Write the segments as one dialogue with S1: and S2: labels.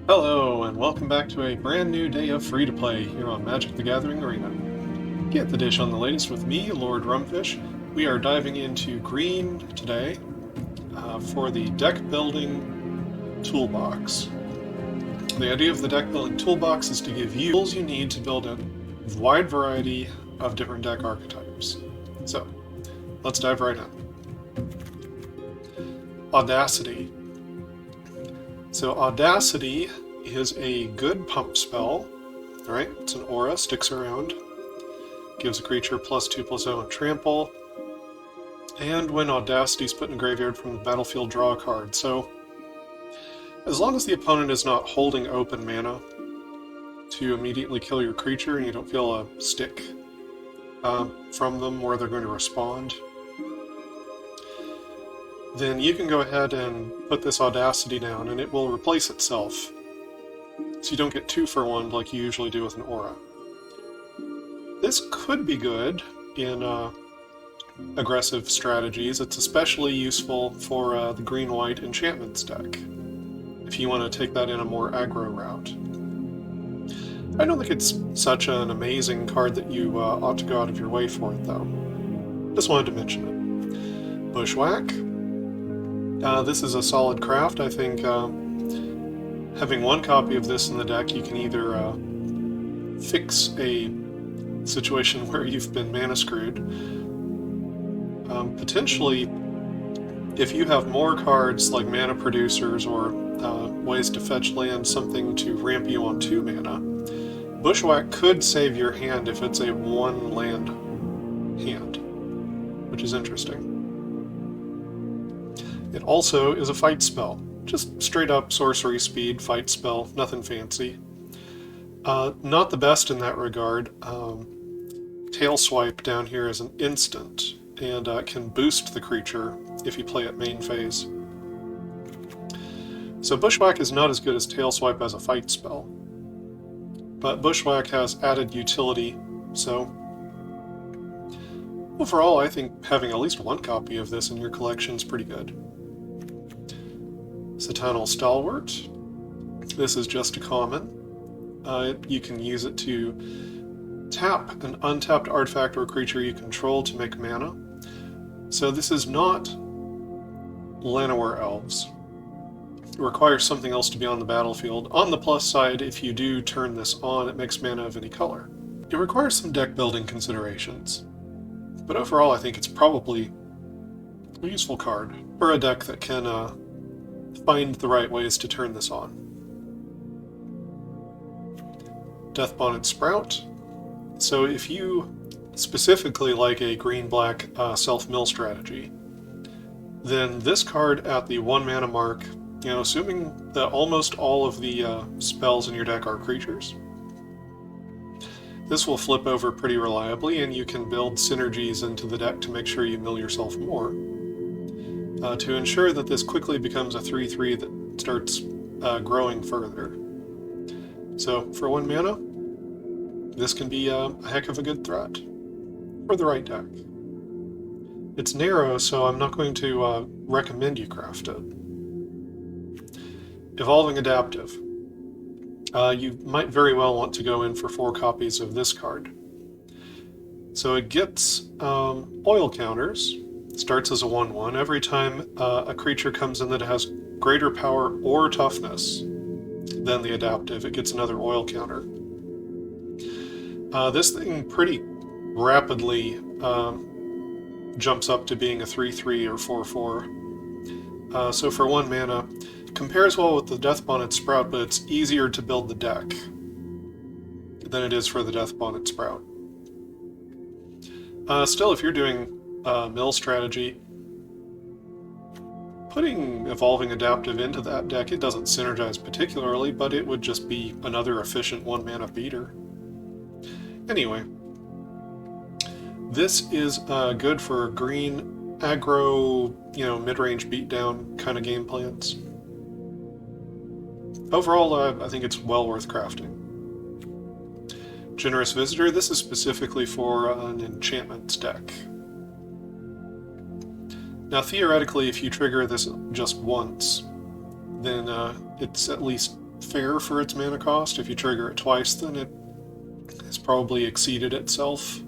S1: Hello, and welcome back to a brand new day of free-to-play here on Magic the Gathering Arena. Get the dish on the latest with me, Lord Rumfish. We are diving into green today for the Deck Building Toolbox. The idea of the Deck Building Toolbox is to give you tools you need to build a wide variety of different deck archetypes. So, let's dive right in. Audacity. So Audacity is a good pump spell, right? It's an aura, sticks around, gives a creature +2/+0 and trample, and when Audacity is put in a graveyard from the battlefield, draw a card. So as long as the opponent is not holding open mana to immediately kill your creature and you don't feel a stick from them where they're going to respond, then you can go ahead and put this Audacity down and it will replace itself. So you don't get 2 for 1 like you usually do with an aura. This could be good in aggressive strategies. It's especially useful for the green-white enchantments deck, if you want to take that in a more aggro route. I don't think it's such an amazing card that you ought to go out of your way for it, though. Just wanted to mention it. Bushwhack. This is a solid craft. I think having 1 copy of this in the deck, you can either fix a situation where you've been mana screwed. Potentially, if you have more cards like mana producers or ways to fetch land, something to ramp you on 2 mana, Bushwhack could save your hand if it's a 1 land hand, which is interesting. It also is a fight spell. Just straight up sorcery speed fight spell, nothing fancy. Not the best in that regard. Tail Swipe down here is an instant, and can boost the creature if you play it main phase. So Bushwhack is not as good as Tail Swipe as a fight spell, but Bushwhack has added utility, so overall I think having at least 1 copy of this in your collection is pretty good. Satanal Stalwart. This is just a common. You can use it to tap an untapped artifact or creature you control to make mana. So this is not Llanowar Elves. It requires something else to be on the battlefield. On the plus side, if you do turn this on, it makes mana of any color. It requires some deck building considerations, but overall I think it's probably a useful card for a deck that can find the right ways to turn this on. Deathbonnet Sprout. So if you specifically like a green-black self-mill strategy, then this card at the 1 mana mark, assuming that almost all of the spells in your deck are creatures, this will flip over pretty reliably, and you can build synergies into the deck to make sure you mill yourself more, to ensure that this quickly becomes a 3/3 that starts growing further. So for 1 mana, this can be a heck of a good threat for the right deck. It's narrow, so I'm not going to recommend you craft it. Evolving Adaptive. You might very well want to go in for 4 copies of this card. So it gets oil counters. Starts as a 1/1. Every time a creature comes in that has greater power or toughness than the adaptive, it gets another oil counter. This thing pretty rapidly jumps up to being a 3/3 or 4/4. So for 1 mana, compares well with the Deathbonnet Sprout, but it's easier to build the deck than it is for the Deathbonnet Sprout. Still, if you're doing mill strategy, putting Evolving Adaptive into that deck, it doesn't synergize particularly, but it would just be another efficient 1 mana beater. Anyway, this is good for green aggro, mid-range beatdown kind of game plans. Overall, I think it's well worth crafting. Generous Visitor, this is specifically for an enchantments deck. Now theoretically, if you trigger this just once, then it's at least fair for its mana cost. If you trigger it twice, then it has probably exceeded itself.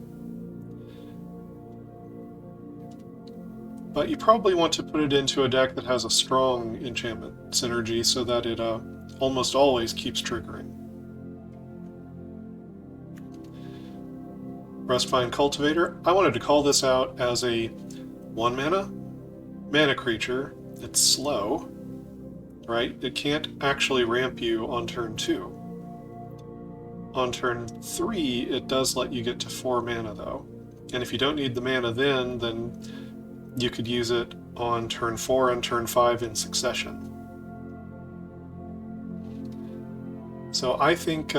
S1: But you probably want to put it into a deck that has a strong enchantment synergy so that it almost always keeps triggering. Rustvine Cultivator. I wanted to call this out as a 1 mana creature. It's slow, right? It can't actually ramp you on turn 2. On turn 3, it does let you get to 4 mana though. And if you don't need the mana then you could use it on turn 4 and turn 5 in succession. So I think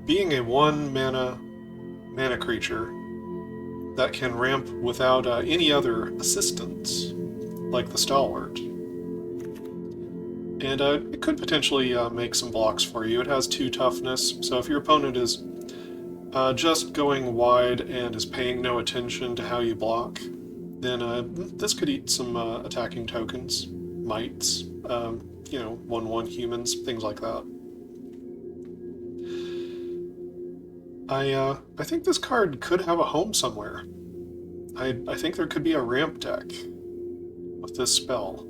S1: being a 1 mana creature that can ramp without any other assistance, like the Stalwart, and it could potentially make some blocks for you. It has 2 toughness, so if your opponent is just going wide and is paying no attention to how you block, then this could eat some attacking tokens, mites, 1/1 humans, things like that. I think this card could have a home somewhere. I think there could be a ramp deck with this spell.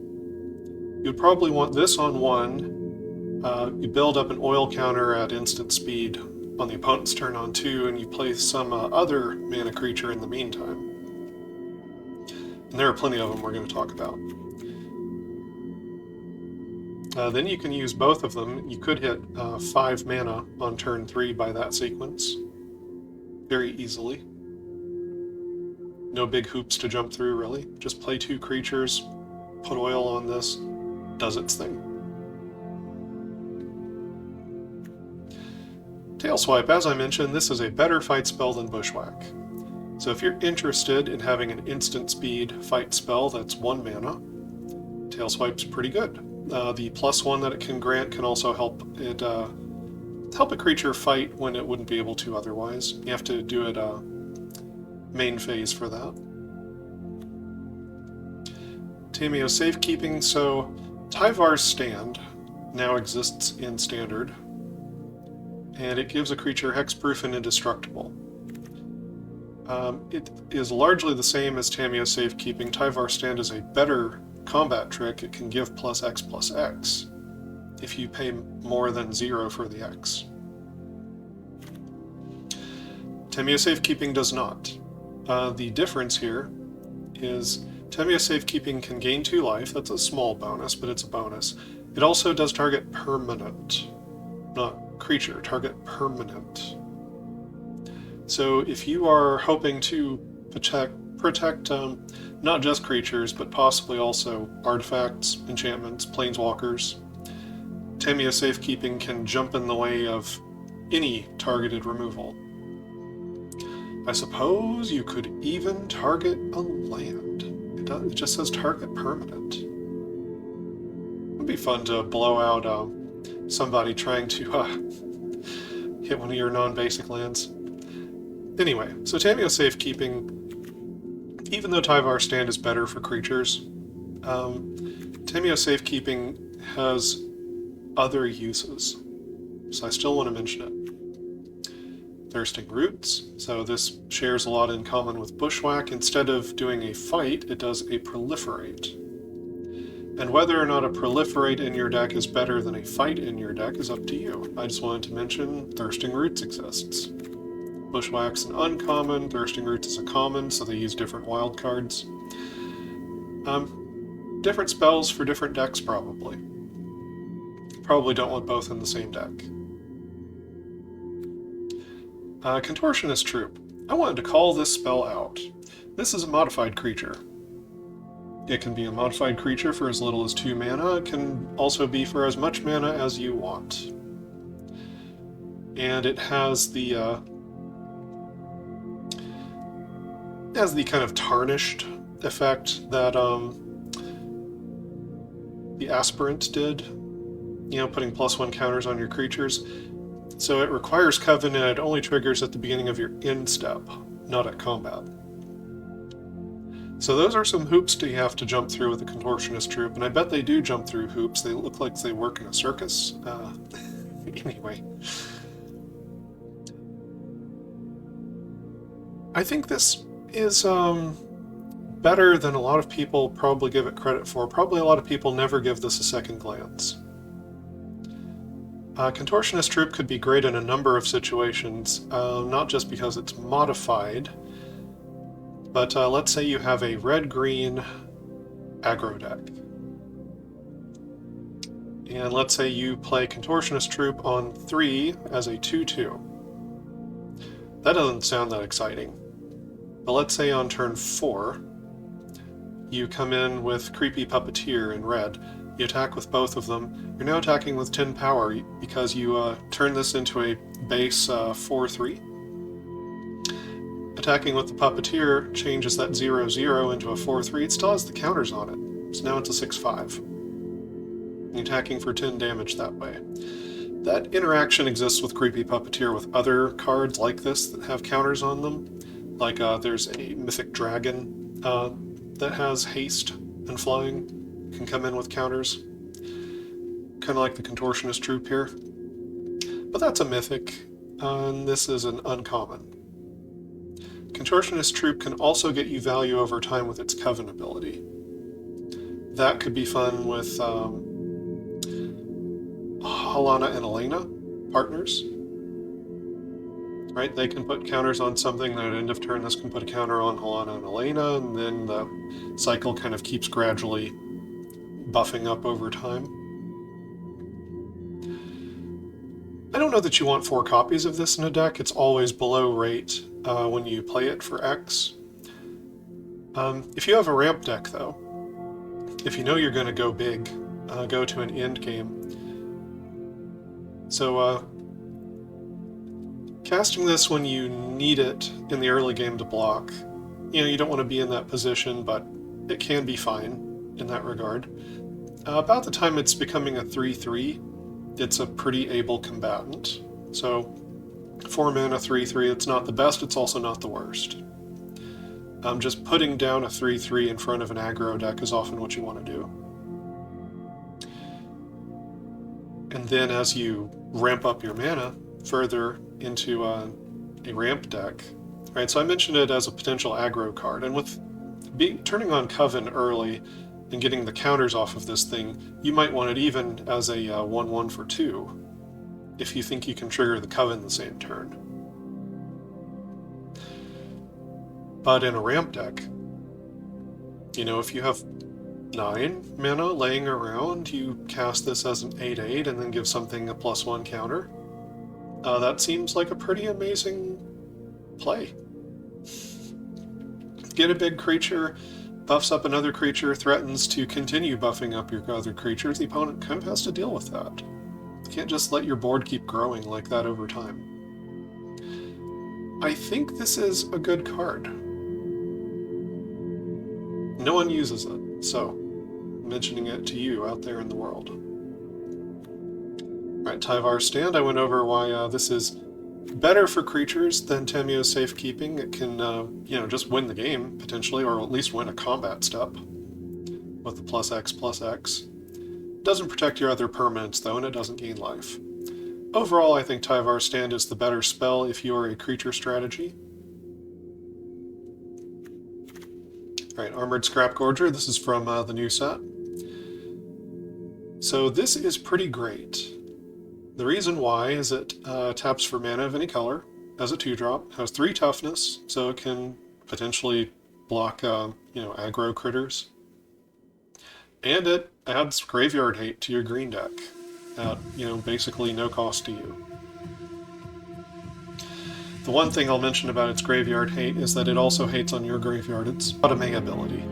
S1: You'd probably want this on 1, you build up an oil counter at instant speed on the opponent's turn on 2, and you play some other mana creature in the meantime. And there are plenty of them we're going to talk about. Then you can use both of them. You could hit 5 mana on turn 3 by that sequence very easily. No big hoops to jump through, really. Just play 2 creatures, put oil on this, does its thing. Tailswipe, as I mentioned, this is a better fight spell than Bushwhack. So if you're interested in having an instant speed fight spell that's 1 mana, Tailswipe's pretty good. The +1 that it can grant can also help it help a creature fight when it wouldn't be able to otherwise. You have to do it main phase for that. Tameo Safekeeping. So Tyvar's Stand now exists in Standard, and it gives a creature hexproof and indestructible. It is largely the same as Tameo Safekeeping. Tyvar's Stand is a better combat trick. It can give +X/+X if you pay more than 0 for the X. Tameo Safekeeping does not. The difference here is Tameo Safekeeping can gain 2 life. That's a small bonus, but it's a bonus. It also does target permanent, not creature, target permanent. So if you are hoping to protect not just creatures, but possibly also artifacts, enchantments, planeswalkers, Tameo Safekeeping can jump in the way of any targeted removal. I suppose you could even target a land. It just says target permanent. It would be fun to blow out somebody trying to hit one of your non-basic lands. Anyway, so Tameo Safekeeping, even though Tyvar's Stand is better for creatures, Tameo Safekeeping has other uses, so I still want to mention it. Thirsting Roots, so this shares a lot in common with Bushwhack. Instead of doing a fight, it does a proliferate. And whether or not a proliferate in your deck is better than a fight in your deck is up to you. I just wanted to mention Thirsting Roots exists. Bushwhack's an uncommon, Thirsting Roots is a common, so they use different wild cards. Different spells for different decks, probably. Probably don't want both in the same deck. Contortionist Troop. I wanted to call this spell out. This is a modified creature. It can be a modified creature for as little as 2 mana. It can also be for as much mana as you want. And it has the kind of tarnished effect that the Aspirant did. You know, putting +1 counters on your creatures. So it requires Covenant, and it only triggers at the beginning of your end step, not at combat. So those are some hoops that you have to jump through with the Contortionist Troupe, and I bet they do jump through hoops. They look like they work in a circus. Anyway. I think this is better than a lot of people probably give it credit for. Probably a lot of people never give this a second glance. Contortionist Troupe could be great in a number of situations, not just because it's modified, but let's say you have a red-green aggro deck. And let's say you play Contortionist Troupe on 3 as a 2/2. That doesn't sound that exciting. But let's say on turn 4, you come in with Creepy Puppeteer in red. You attack with both of them. You're now attacking with 10 power because you turn this into a base 4/3. Attacking with the Puppeteer changes that 0/0 into a 4/3. It still has the counters on it. So now it's a 6/5. You're attacking for 10 damage that way. That interaction exists with Creepy Puppeteer with other cards like this that have counters on them. Like there's a Mythic Dragon that has haste and flying. Can come in with counters. Kind of like the Contortionist Troupe here. But that's a Mythic, and this is an uncommon. Contortionist Troupe can also get you value over time with its Coven ability. That could be fun with Halana and Elena, partners. Right? They can put counters on something, then at end of turn this can put a counter on Halana and Elena, and then the cycle kind of keeps gradually buffing up over time. I don't know that you want 4 copies of this in a deck. It's always below rate when you play it for X. If you have a ramp deck, though, if you know you're going to go big, go to an end game. So casting this when you need it in the early game to block, you don't want to be in that position, but it can be fine in that regard. About the time it's becoming a 3/3, it's a pretty able combatant. So 4 mana 3/3, it's not the best, it's also not the worst. Just putting down a 3/3 in front of an aggro deck is often what you want to do. And then as you ramp up your mana further into a ramp deck, right? So I mentioned it as a potential aggro card, and with turning on Coven early and getting the counters off of this thing, you might want it even as a 1/1 for 2, if you think you can trigger the Coven the same turn. But in a ramp deck, if you have 9 mana laying around, you cast this as an 8/8 and then give something a +1 counter. That seems like a pretty amazing play. Get a big creature, buffs up another creature, threatens to continue buffing up your other creatures. The opponent kind of has to deal with that. You can't just let your board keep growing like that over time. I think this is a good card. No one uses it, so I'm mentioning it to you out there in the world. Alright, Tyvar Stand, I went over why this is better for creatures than Tamio's Safekeeping. It can, just win the game, potentially, or at least win a combat step with the +X/+X. It doesn't protect your other permanents, though, and it doesn't gain life. Overall, I think Tyvar Stand is the better spell if you are a creature strategy. Alright, Armored Scrap Gorger, this is from the new set. So this is pretty great. The reason why is it taps for mana of any color as a 2-drop, has 3 toughness, so it can potentially block, aggro critters. And it adds Graveyard Hate to your green deck at, basically no cost to you. The one thing I'll mention about its Graveyard Hate is that it also hates on your graveyard. It's not a May ability.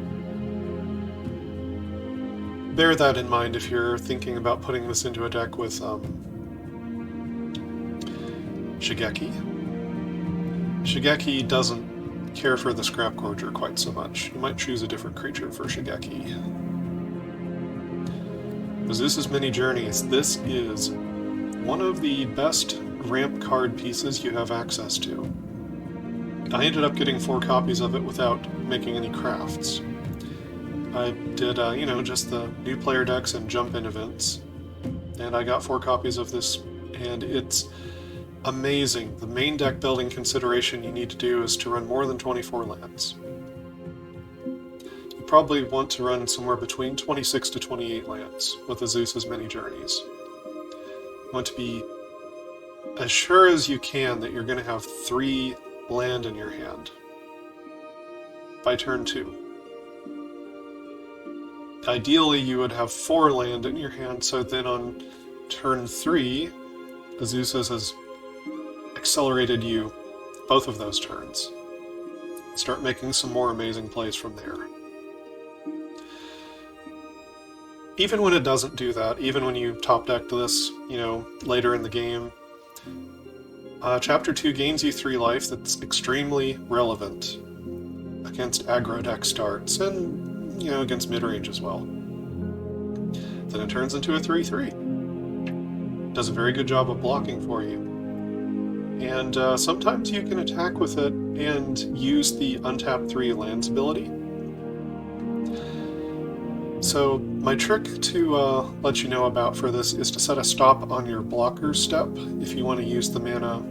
S1: Bear that in mind if you're thinking about putting this into a deck with, Shigeki. Shigeki doesn't care for the Scrap Gorger quite so much. You might choose a different creature for Shigeki. Because this is Many Journeys. This is one of the best ramp card pieces you have access to. I ended up getting 4 copies of it without making any crafts. I did, you know, just the new player decks and jump-in events, and I got 4 copies of this, and it's amazing. The main deck building consideration you need to do is to run more than 24 lands. You probably want to run somewhere between 26 to 28 lands with Azusa's Many Journeys. You want to be as sure as you can that you're going to have 3 land in your hand by turn 2. Ideally, you would have 4 land in your hand, so then on turn 3, Azusa's has accelerated you both of those turns. Start making some more amazing plays from there. Even when it doesn't do that, even when you top deck this, you know, later in the game, Chapter 2 gains you 3 life that's extremely relevant against aggro deck starts, and, you know, against mid-range as well. Then it turns into a 3/3. Does a very good job of blocking for you. And sometimes you can attack with it and use the untap 3 lands ability. So my trick to let you know about for this is to set a stop on your blocker step if you want to use the mana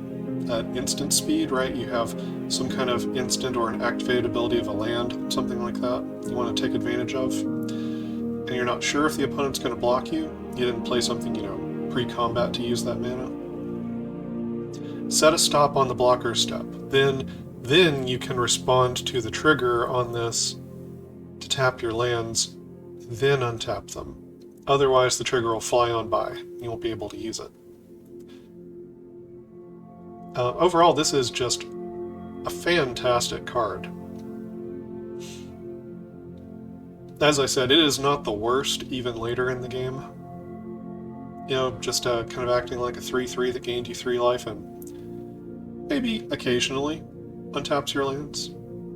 S1: at instant speed, right? You have some kind of instant or an activated ability of a land, something like that, you want to take advantage of, and you're not sure if the opponent's going to block you. You didn't play something, you know, pre-combat to use that mana. Set a stop on the blocker step. Then you can respond to the trigger on this to tap your lands, then untap them. Otherwise, the trigger will fly on by. You won't be able to use it. Overall, this is just a fantastic card. As I said, it is not the worst even later in the game. You know, just kind of acting like a 3/3 that gained you 3 life and maybe occasionally untaps your lands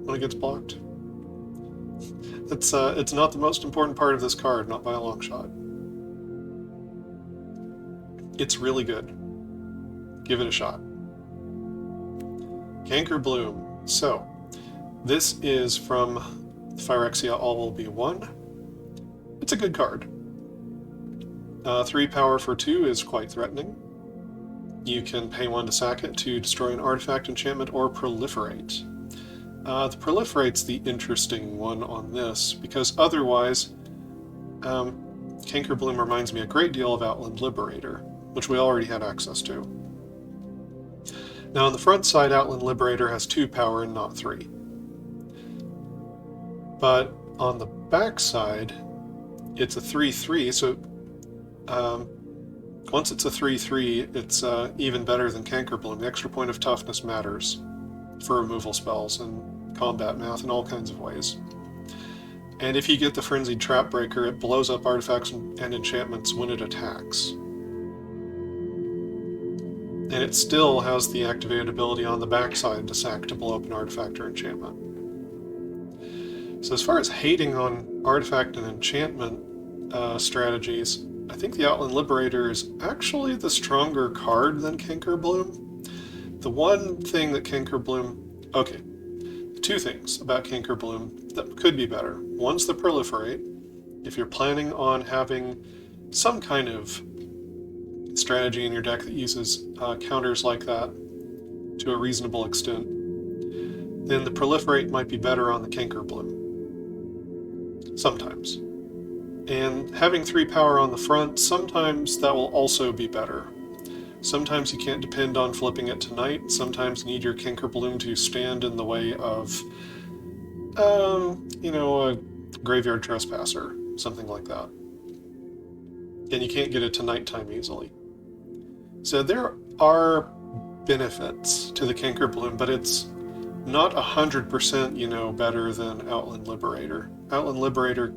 S1: when it gets blocked. It's not the most important part of this card, not by a long shot. It's really good. Give it a shot. Canker Bloom. So, this is from Phyrexia All Will Be One. It's a good card. 3 power for 2 is quite threatening. You can pay 1 to sack it to destroy an artifact, enchantment, or proliferate. The proliferate's the interesting one on this, because otherwise, Canker Bloom reminds me a great deal of Outland Liberator, which we already had access to. Now on the front side, Outland Liberator has 2 power and not 3. But on the back side, it's a 3/3, so once it's a 3/3, it's even better than Canker Bloom. The extra point of toughness matters for removal spells and combat math in all kinds of ways. And if you get the Frenzied Trap Breaker, it blows up artifacts and enchantments when it attacks. And it still has the activated ability on the backside to sack to blow up an artifact or enchantment. So as far as hating on artifact and enchantment strategies, I think the Outland Liberator is actually the stronger card than Canker Bloom. The one thing that Canker Bloom... Okay, 2 things about Canker Bloom that could be better. One's the Proliferate. If you're planning on having some kind of strategy in your deck that uses counters like that to a reasonable extent, then the Proliferate might be better on the Canker Bloom. Sometimes. And having 3 power on the front, sometimes that will also be better. Sometimes you can't depend on flipping it to night. Sometimes you need your Canker Bloom to stand in the way of, you know, a Graveyard Trespasser, something like that. And you can't get it to nighttime easily. So there are benefits to the Canker Bloom, but it's not 100%, you know, better than Outland Liberator. Outland Liberator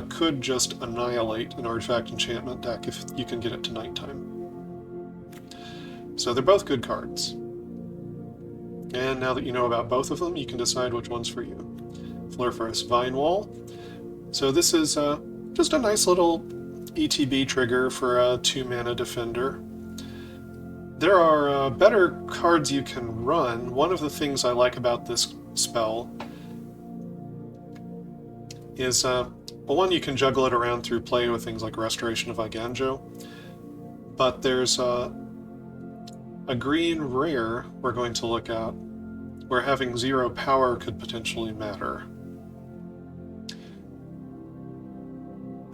S1: could just annihilate an artifact enchantment deck if you can get it to nighttime. So they're both good cards. And now that you know about both of them, you can decide which one's for you. Flurfurous Vine Wall. So this is just a nice little ETB trigger for a 2-mana defender. There are better cards you can run. One of the things I like about this spell is, well, one, you can juggle it around through play with things like Restoration of Iganjo, but there's a green rare we're going to look at where having 0 power could potentially matter.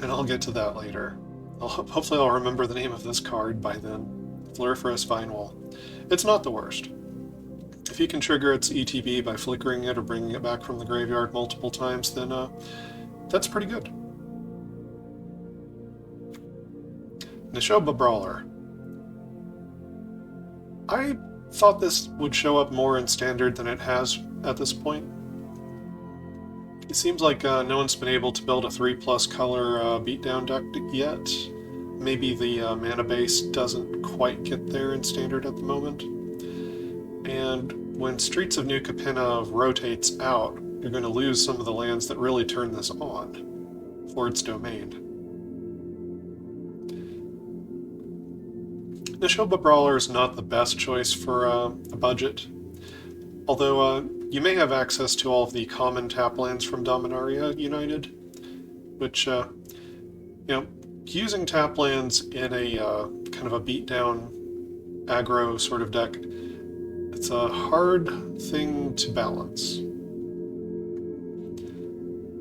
S1: And I'll get to that later. Hopefully I'll remember the name of this card by then. Floriferous Vinewall. It's not the worst. If you can trigger its ETB by flickering it or bringing it back from the graveyard multiple times, then that's pretty good. Neshoba Brawler. I thought this would show up more in Standard than it has at this point. It seems like no one's been able to build a 3+ color beatdown deck yet. Maybe the mana base doesn't quite get there in Standard at the moment. And when Streets of New Capenna rotates out, you're going to lose some of the lands that really turn this on for its domain. Neshoba Brawler is not the best choice for a budget, although you may have access to all of the common tap lands from Dominaria United, which, using tap lands in a kind of a beatdown aggro sort of deck, it's a hard thing to balance.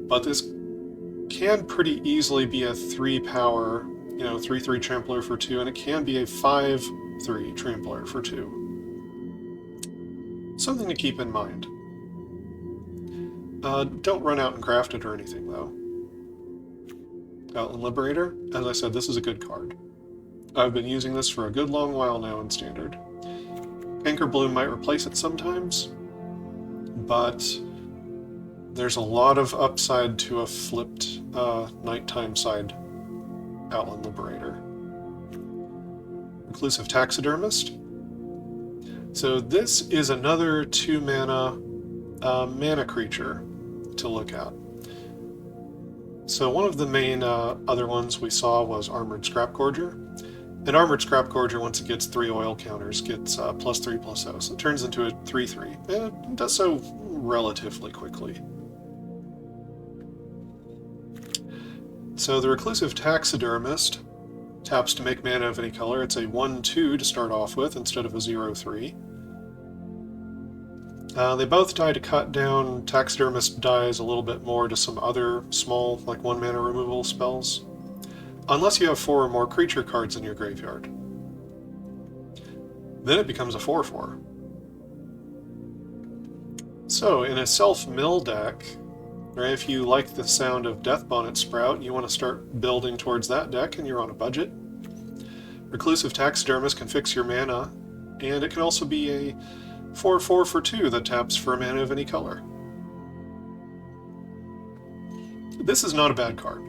S1: But this can pretty easily be a 3-power, 3/3 trampler for 2, and it can be a 5/3 trampler for 2. Something to keep in mind. Don't run out and craft it or anything, though. Outland Liberator, as I said, this is a good card. I've been using this for a good long while now in Standard. Anchor Bloom might replace it sometimes, but there's a lot of upside to a flipped nighttime side Outland Liberator. Reclusive Taxidermist. So this is another 2-mana mana creature to look at. So one of the main other ones we saw was Armored Scrapgorger. And Armored Scrapgorger, once it gets 3 oil counters, gets +3/+0. So it turns into a 3/3. It does so relatively quickly. So the Reclusive Taxidermist taps to make mana of any color. It's a 1/2 to start off with instead of a 0/3. They both die to cut down. Taxidermist dies a little bit more to some other small, like 1-mana removal spells. Unless you have 4 or more creature cards in your graveyard. Then it becomes a 4/4. So, in a self-mill deck, or if you like the sound of Death Bonnet Sprout, you want to start building towards that deck and you're on a budget. Reclusive Taxidermist can fix your mana, and it can also be a 4/4 for 2 that taps for a mana of any color. This is not a bad card.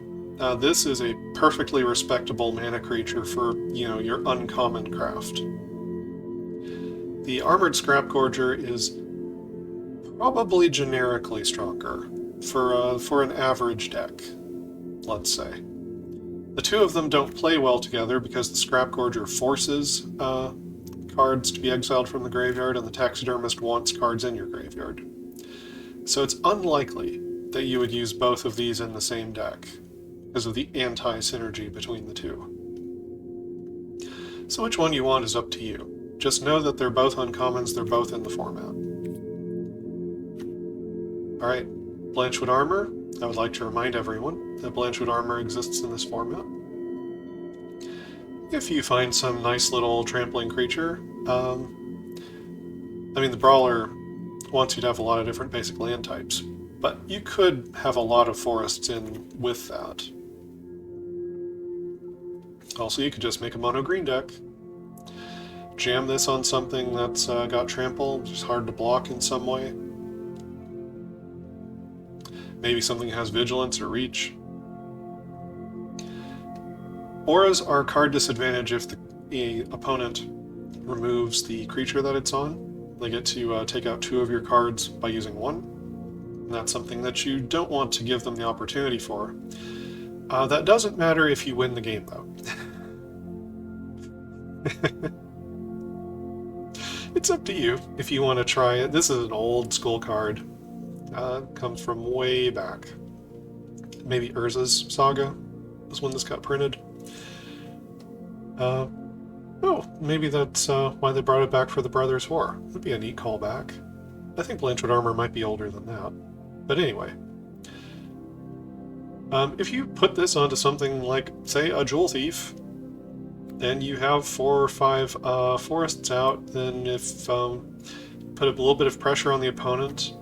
S1: This is a perfectly respectable mana creature for, your uncommon craft. The Armored Scrapgorger is probably generically stronger for an average deck, let's say. The two of them don't play well together because the Scrapgorger forces cards to be exiled from the graveyard and the Taxidermist wants cards in your graveyard. So it's unlikely that you would use both of these in the same deck because of the anti-synergy between the two. So which one you want is up to you. Just know that they're both uncommons, they're both in the format. Alright, Blanchwood Armor. I would like to remind everyone that Blanchwood Armor exists in this format. If you find some nice little trampling creature, the Brawler wants you to have a lot of different basic land types, but you could have a lot of forests in with that. Also, you could just make a mono green deck. Jam this on something that's got trample, just hard to block in some way. Maybe something that has vigilance or reach. Auras are card disadvantage if the opponent removes the creature that it's on. They get to take out 2 of your cards by using 1. And that's something that you don't want to give them the opportunity for. That doesn't matter if you win the game, though. It's up to you if you want to try it. This is an old school card. Comes from way back. Maybe Urza's Saga was when this got printed. Oh, maybe that's why they brought it back for the Brothers' War. That'd be a neat callback. I think Blanchwood Armor might be older than that. But anyway. If you put this onto something like, say, a Jewel Thief, and you have 4 or 5 forests out, then if put a little bit of pressure on the opponent,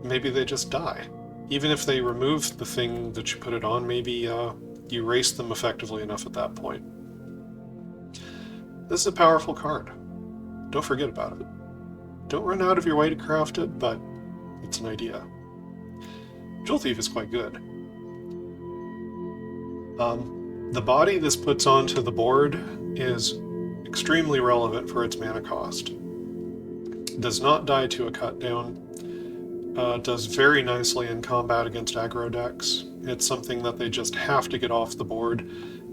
S1: maybe they just die. Even if they remove the thing that you put it on, maybe you race them effectively enough at that point. This is a powerful card. Don't forget about it. Don't run out of your way to craft it, but it's an idea. Jewel Thief is quite good. The body this puts onto the board is extremely relevant for its mana cost. Does not die to a cut down. Does very nicely in combat against aggro decks. It's something that they just have to get off the board,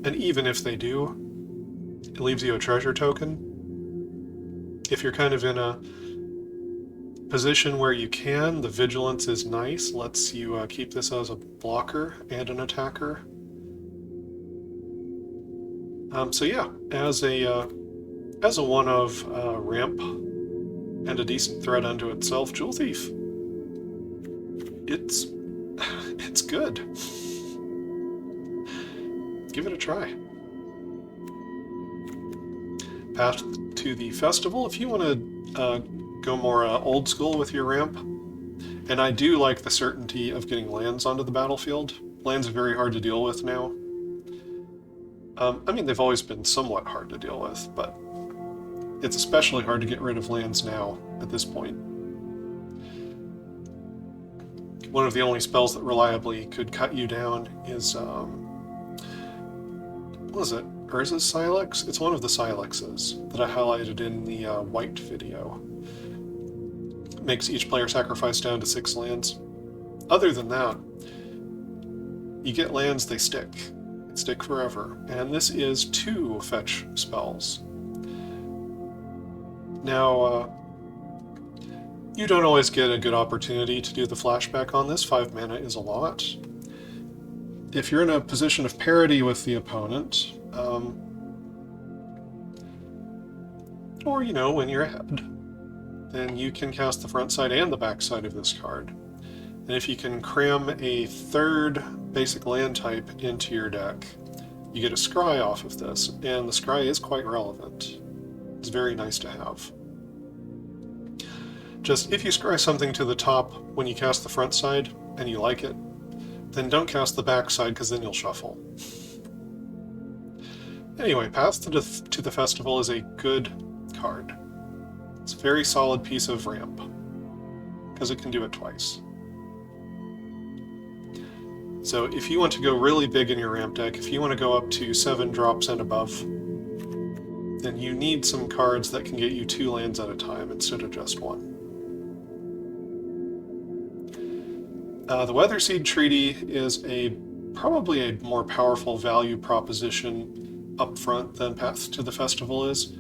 S1: and even if they do, it leaves you a treasure token. If you're kind of in a position where you can, the vigilance is nice, lets you keep this as a blocker and an attacker. So yeah, as a one of ramp and a decent threat unto itself, Jewel Thief. It's good. Give it a try. Path to the festival. If you want to go more old school with your ramp, and I do like the certainty of getting lands onto the battlefield. Lands are very hard to deal with now. I mean, they've always been somewhat hard to deal with, but it's especially hard to get rid of lands now at this point. One of the only spells that reliably could cut you down is, what is it? Urza's Silex? It's one of the Silexes that I highlighted in the white video. It makes each player sacrifice down to 6 lands. Other than that, you get lands, they stick. Stick forever. And this is 2 fetch spells. Now, you don't always get a good opportunity to do the flashback on this. 5 mana is a lot. If you're in a position of parity with the opponent, or, you know, when you're ahead, then you can cast the front side and the back side of this card. And if you can cram a 3rd basic land type into your deck, you get a scry off of this, and the scry is quite relevant. It's very nice to have. Just, if you scry something to the top when you cast the front side, and you like it, then don't cast the back side, because then you'll shuffle. Anyway, Path to the Festival is a good card. It's a very solid piece of ramp, because it can do it twice. So if you want to go really big in your ramp deck, if you want to go up to 7 drops and above, then you need some cards that can get you 2 lands at a time instead of just 1. The Weatherseed Treaty is probably a more powerful value proposition up front than Path to the Festival is.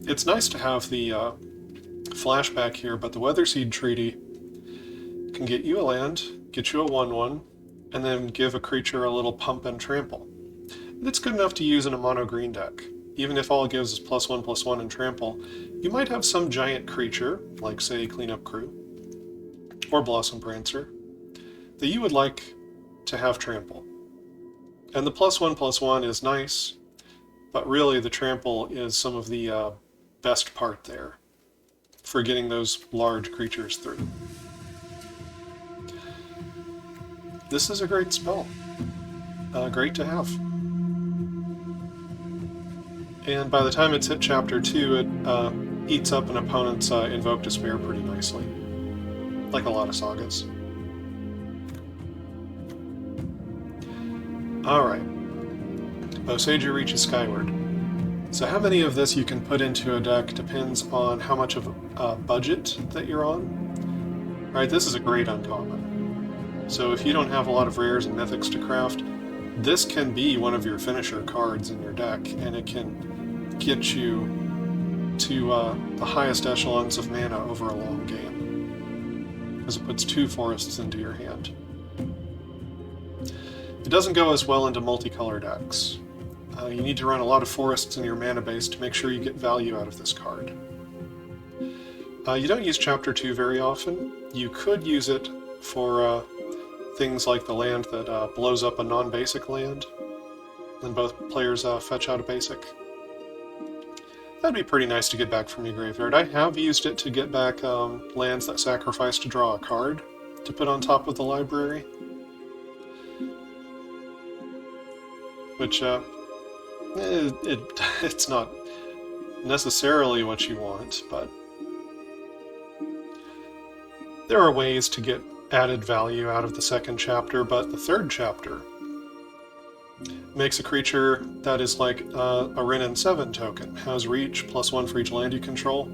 S1: It's nice to have the flashback here, but the Weatherseed Treaty can get you a land, get you a 1/1, and then give a creature a little pump and trample. And it's good enough to use in a mono green deck. Even if all it gives is +1/+1 and trample, you might have some giant creature, like say Cleanup Crew, or Blossom Prancer, that you would like to have trample. And the +1/+1 is nice, but really the trample is some of the best part there for getting those large creatures through. This is a great spell. Great to have. And by the time it's hit Chapter 2, it eats up an opponent's Invoke Despair pretty nicely. Like a lot of sagas. Alright. Boseiju reaches skyward. So how many of this you can put into a deck depends on how much of a budget that you're on. Right, this is a great uncommon. So if you don't have a lot of rares and mythics to craft, this can be one of your finisher cards in your deck, and it can get you to the highest echelons of mana over a long game, because it puts 2 forests into your hand. It doesn't go as well into multicolor decks. You need to run a lot of forests in your mana base to make sure you get value out of this card. You don't use Chapter 2 very often. You could use it for things like the land that blows up a non-basic land, and both players fetch out a basic. That'd be pretty nice to get back from your graveyard. I have used it to get back lands that sacrifice to draw a card to put on top of the library. Which, it's not necessarily what you want, but there are ways to get added value out of the second chapter, but the third chapter makes a creature that is like a Wrenn and 7 token, has reach, +1 for each land you control.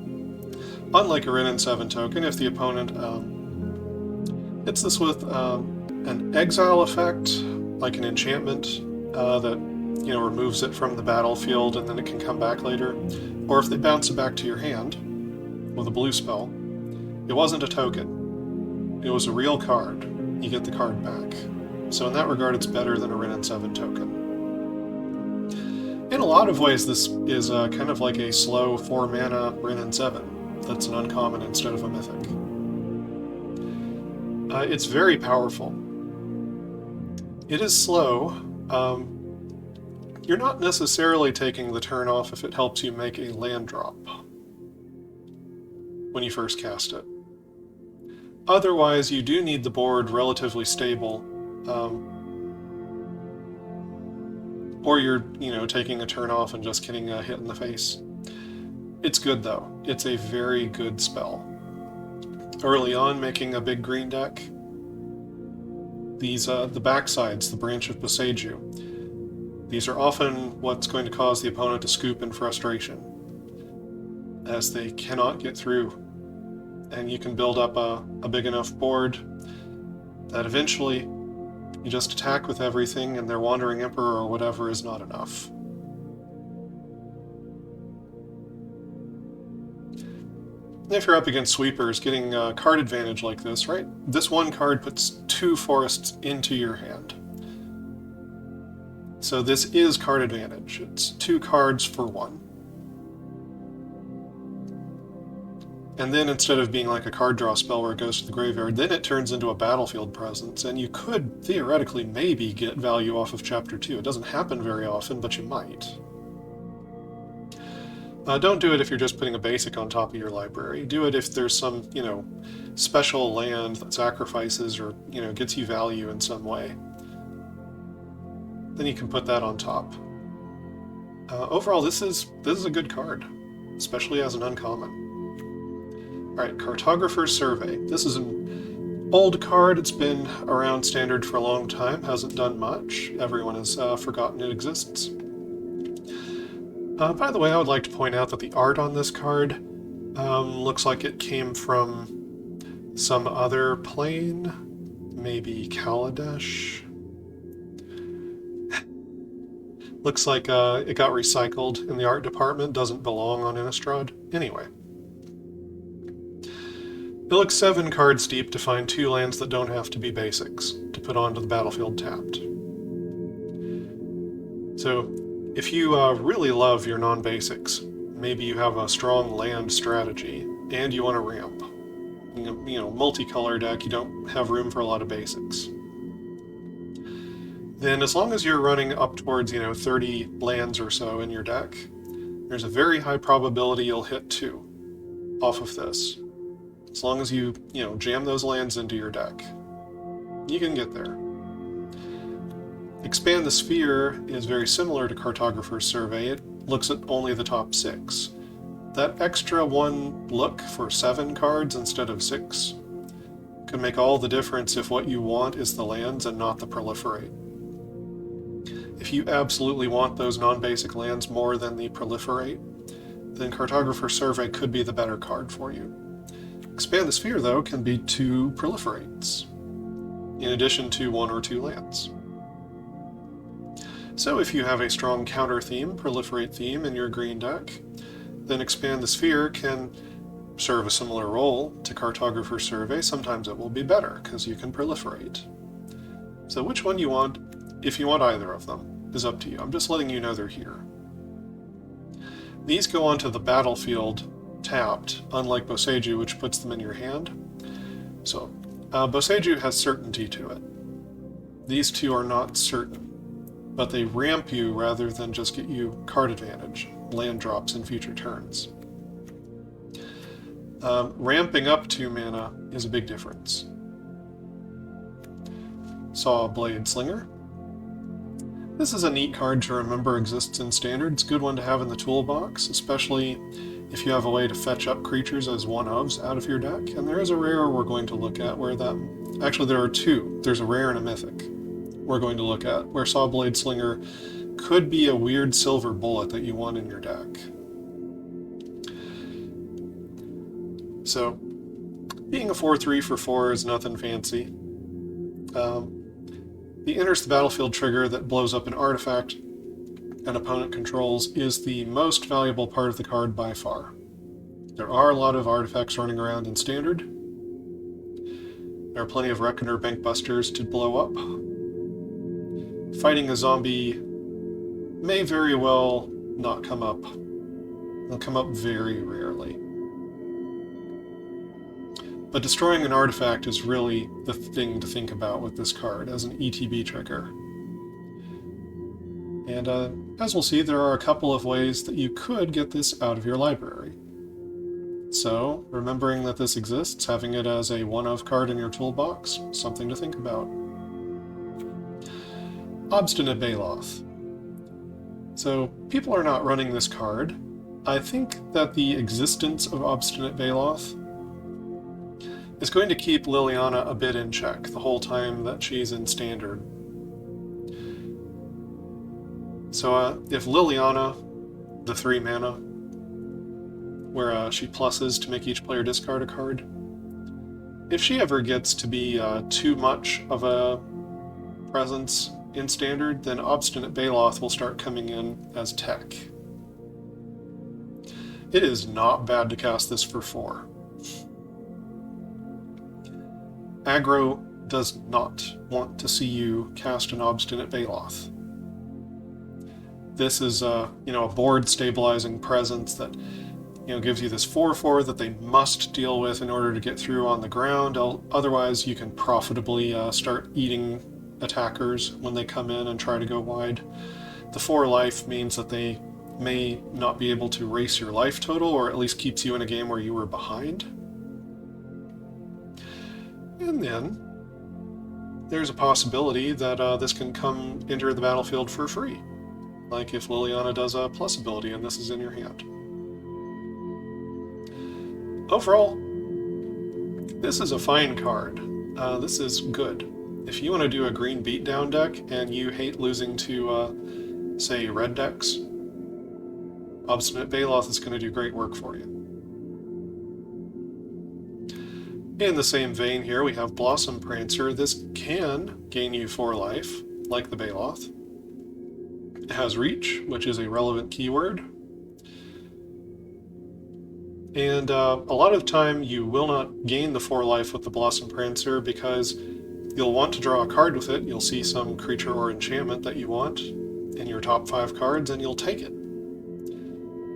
S1: Unlike a Wrenn and 7 token, if the opponent hits this with an exile effect, like an enchantment that removes it from the battlefield and then it can come back later, or if they bounce it back to your hand with a blue spell, it wasn't a token. It was a real card. You get the card back. So in that regard, it's better than a Wrenn and 7 token. In a lot of ways, this is kind of like a slow 4-mana Wrenn and 7 that's an uncommon instead of a mythic. It's very powerful. It is slow. You're not necessarily taking the turn off if it helps you make a land drop when you first cast it. Otherwise, you do need the board relatively stable, or you're, taking a turn off and just getting a hit in the face. It's good, though. It's a very good spell. Early on, making a big green deck, these, the backsides, the Branch of Boseiju, these are often what's going to cause the opponent to scoop in frustration, as they cannot get through. And you can build up a big enough board that eventually you just attack with everything and their Wandering Emperor or whatever is not enough. If you're up against sweepers, getting a card advantage like this, right? This one card puts 2 forests into your hand. So this is card advantage. It's 2 cards for 1. And then instead of being like a card draw spell where it goes to the graveyard, then it turns into a battlefield presence, and you could theoretically maybe get value off of Chapter 2. It doesn't happen very often, but you might. Don't do it if you're just putting a basic on top of your library. Do it if there's some, special land that sacrifices or, gets you value in some way. Then you can put that on top. Overall, this is a good card, especially as an uncommon. Alright, Cartographer's Survey. This is an old card. It's been around Standard for a long time. Hasn't done much. Everyone has forgotten it exists. By the way, I would like to point out that the art on this card looks like it came from some other plane. Maybe Kaladesh? Looks like it got recycled in the art department. Doesn't belong on Innistrad. Anyway. It looks 7 cards deep to find 2 lands that don't have to be basics to put onto the battlefield tapped. So, if you really love your non-basics, maybe you have a strong land strategy, and you want to ramp. Multicolor deck, you don't have room for a lot of basics. Then as long as you're running up towards, 30 lands or so in your deck, there's a very high probability you'll hit 2 off of this. As long as you, jam those lands into your deck. You can get there. Expand the Sphere is very similar to Cartographer's Survey. It looks at only the top 6. That extra 1 look for 7 cards instead of 6 could make all the difference if what you want is the lands and not the proliferate. If you absolutely want those non-basic lands more than the proliferate, then Cartographer's Survey could be the better card for you. Expand the Sphere, though, can be 2 proliferates, in addition to 1 or 2 lands. So if you have a strong counter theme, proliferate theme in your green deck, then Expand the Sphere can serve a similar role to Cartographer Survey. Sometimes it will be better, because you can proliferate. So which one you want, if you want either of them, is up to you. I'm just letting you know they're here. These go onto the battlefield tapped, unlike Boseiju, which puts them in your hand. So, Boseiju has certainty to it. These two are not certain, but they ramp you rather than just get you card advantage, land drops in future turns. Ramping up 2 mana is a big difference. Saw Blade Slinger. This is a neat card to remember exists in Standard. It's a good one to have in the toolbox, especially if you have a way to fetch up creatures as one-ofs out of your deck. And there is a rare we're going to look at where that... Actually, there are 2. There's a rare and a mythic we're going to look at, where Saw Blade Slinger could be a weird silver bullet that you want in your deck. So, being a 4/3 for 4 is nothing fancy. The enters the battlefield trigger that blows up an artifact an opponent controls is the most valuable part of the card by far. There are a lot of artifacts running around in Standard. There are plenty of Reckoner Bankbusters to blow up. Fighting a zombie may very well not come up. They'll come up very rarely. But destroying an artifact is really the thing to think about with this card as an ETB trigger. And as we'll see, there are a couple of ways that you could get this out of your library. So, remembering that this exists, having it as a one-of card in your toolbox, something to think about. Obstinate Baloth. So, people are not running this card. I think that the existence of Obstinate Baloth is going to keep Liliana a bit in check the whole time that she's in Standard. So if Liliana, the 3 mana, where she pluses to make each player discard a card, if she ever gets to be too much of a presence in Standard, then Obstinate Baloth will start coming in as tech. It is not bad to cast this for 4. Aggro does not want to see you cast an Obstinate Baloth. This is a board stabilizing presence that gives you this 4/4 that they must deal with in order to get through on the ground. Otherwise, you can profitably start eating attackers when they come in and try to go wide. The 4 life means that they may not be able to race your life total, or at least keeps you in a game where you were behind. And then there's a possibility that this can enter the battlefield for free. Like if Liliana does a plus ability and this is in your hand. Overall, this is a fine card. This is good. If you want to do a green beatdown deck and you hate losing to, say, red decks, Obstinate Baloth is going to do great work for you. In the same vein here, we have Blossom Prancer. This can gain you 4 life, like the Baloth. It has Reach, which is a relevant keyword. And a lot of the time you will not gain the 4 life with the Blossom Prancer because you'll want to draw a card with it. You'll see some creature or enchantment that you want in your top 5 cards, and you'll take it.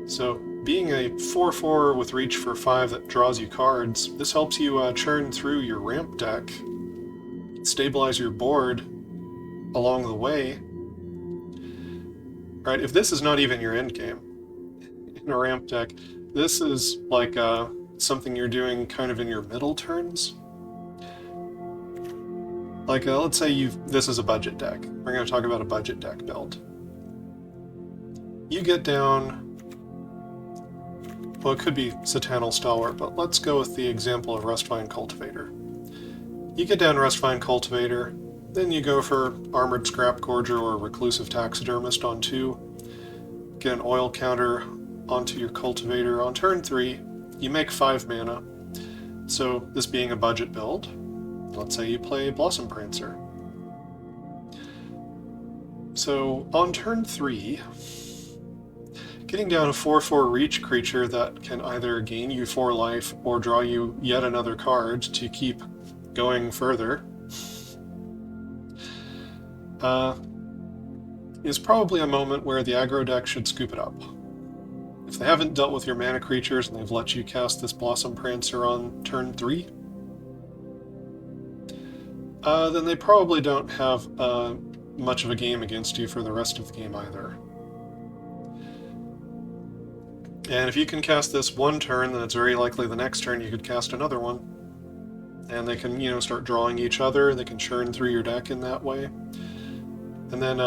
S1: So, being a 4/4 with Reach for 5 that draws you cards, this helps you churn through your ramp deck, stabilize your board along the way. Right, if this is not even your end game in a ramp deck, this is like something you're doing kind of in your middle turns. Like, let's say this is a budget deck. We're going to talk about a budget deck build. You get down... Well, it could be Satanal Stalwart, but let's go with the example of Rustvine Cultivator. You get down Rustvine Cultivator, then you go for Armored Scrap Gorger or Reclusive Taxidermist on 2, get an oil counter onto your Cultivator. On turn 3, you make 5 mana. So, this being a budget build, let's say you play Blossom Prancer. So, on turn 3, Getting down a 4/4 reach creature that can either gain you 4 life or draw you yet another card to keep going further is probably a moment where the aggro deck should scoop it up. If they haven't dealt with your mana creatures and they've let you cast this Blossom Prancer on turn 3, then they probably don't have much of a game against you for the rest of the game either. And if you can cast this one turn, then it's very likely the next turn you could cast another one. And they can, you know, start drawing each other, they can churn through your deck in that way. And then,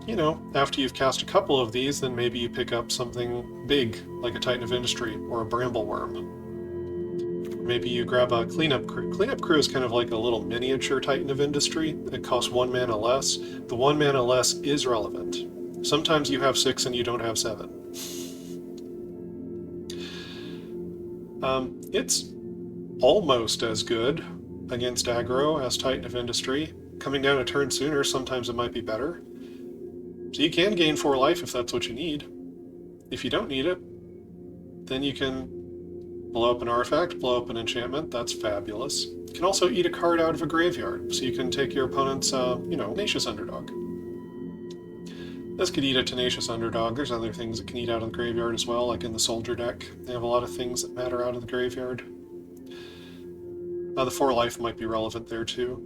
S1: you know, after you've cast a couple of these, then maybe you pick up something big, like a Titan of Industry or a Brambleworm. Maybe you grab a Cleanup Crew. Cleanup Crew is kind of like a little miniature Titan of Industry. It costs 1 mana less. The 1 mana less is relevant. Sometimes you have 6 and you don't have 7. It's almost as good against aggro as Titan of Industry. Coming down a turn sooner, sometimes it might be better. So you can gain 4 life if that's what you need. If you don't need it, then you can blow up an artifact, blow up an enchantment. That's fabulous. You can also eat a card out of a graveyard, so you can take your opponent's, you know, Tenacious Underdog. This could eat a Tenacious Underdog. There's other things that can eat out of the graveyard as well, like in the Soldier deck. They have a lot of things that matter out of the graveyard. The 4 life might be relevant there too.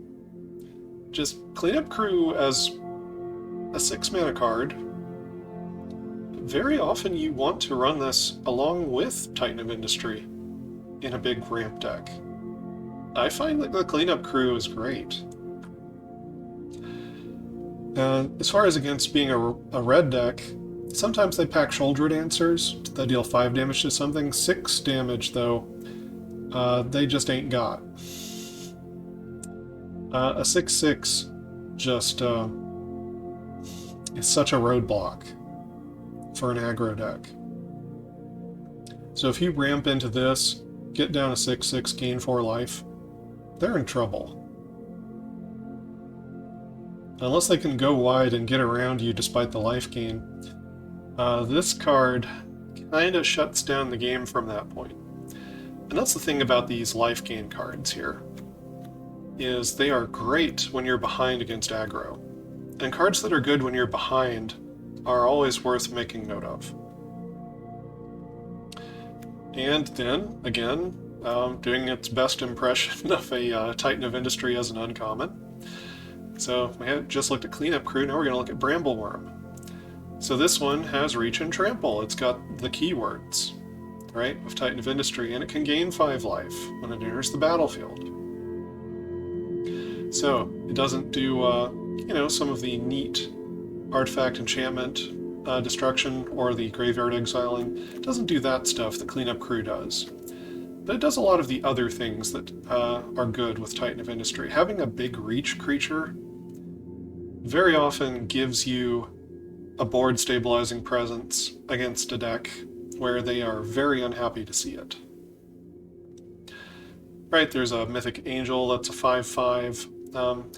S1: Just Cleanup Crew as a 6 mana card. Very often you want to run this along with Titan of Industry in a big ramp deck. I find that the Cleanup Crew is great. As far as against being a red deck, sometimes they pack Shoulder Dancers that deal 5 damage to something. 6 damage, though, they just ain't got. A 6/6 just is such a roadblock for an aggro deck. So if you ramp into this, get down a 6/6, gain 4 life, they're in trouble. Unless they can go wide and get around you despite the life gain, this card kind of shuts down the game from that point. And that's the thing about these life gain cards here, is they are great when you're behind against aggro. And cards that are good when you're behind are always worth making note of. And then, again, doing its best impression of a Titan of Industry as an uncommon. So we had just looked at Cleanup Crew, now we're going to look at Brambleworm. So this one has Reach and Trample. It's got the keywords, right, of Titan of Industry, and it can gain 5 life when it enters the battlefield. So it doesn't do, you know, some of the neat artifact enchantment destruction or the graveyard exiling. It doesn't do that stuff that Cleanup Crew does. But it does a lot of the other things that are good with Titan of Industry. Having a big reach creature very often gives you a board stabilizing presence against a deck where they are very unhappy to see it. Right, there's a Mythic Angel that's a 5/5,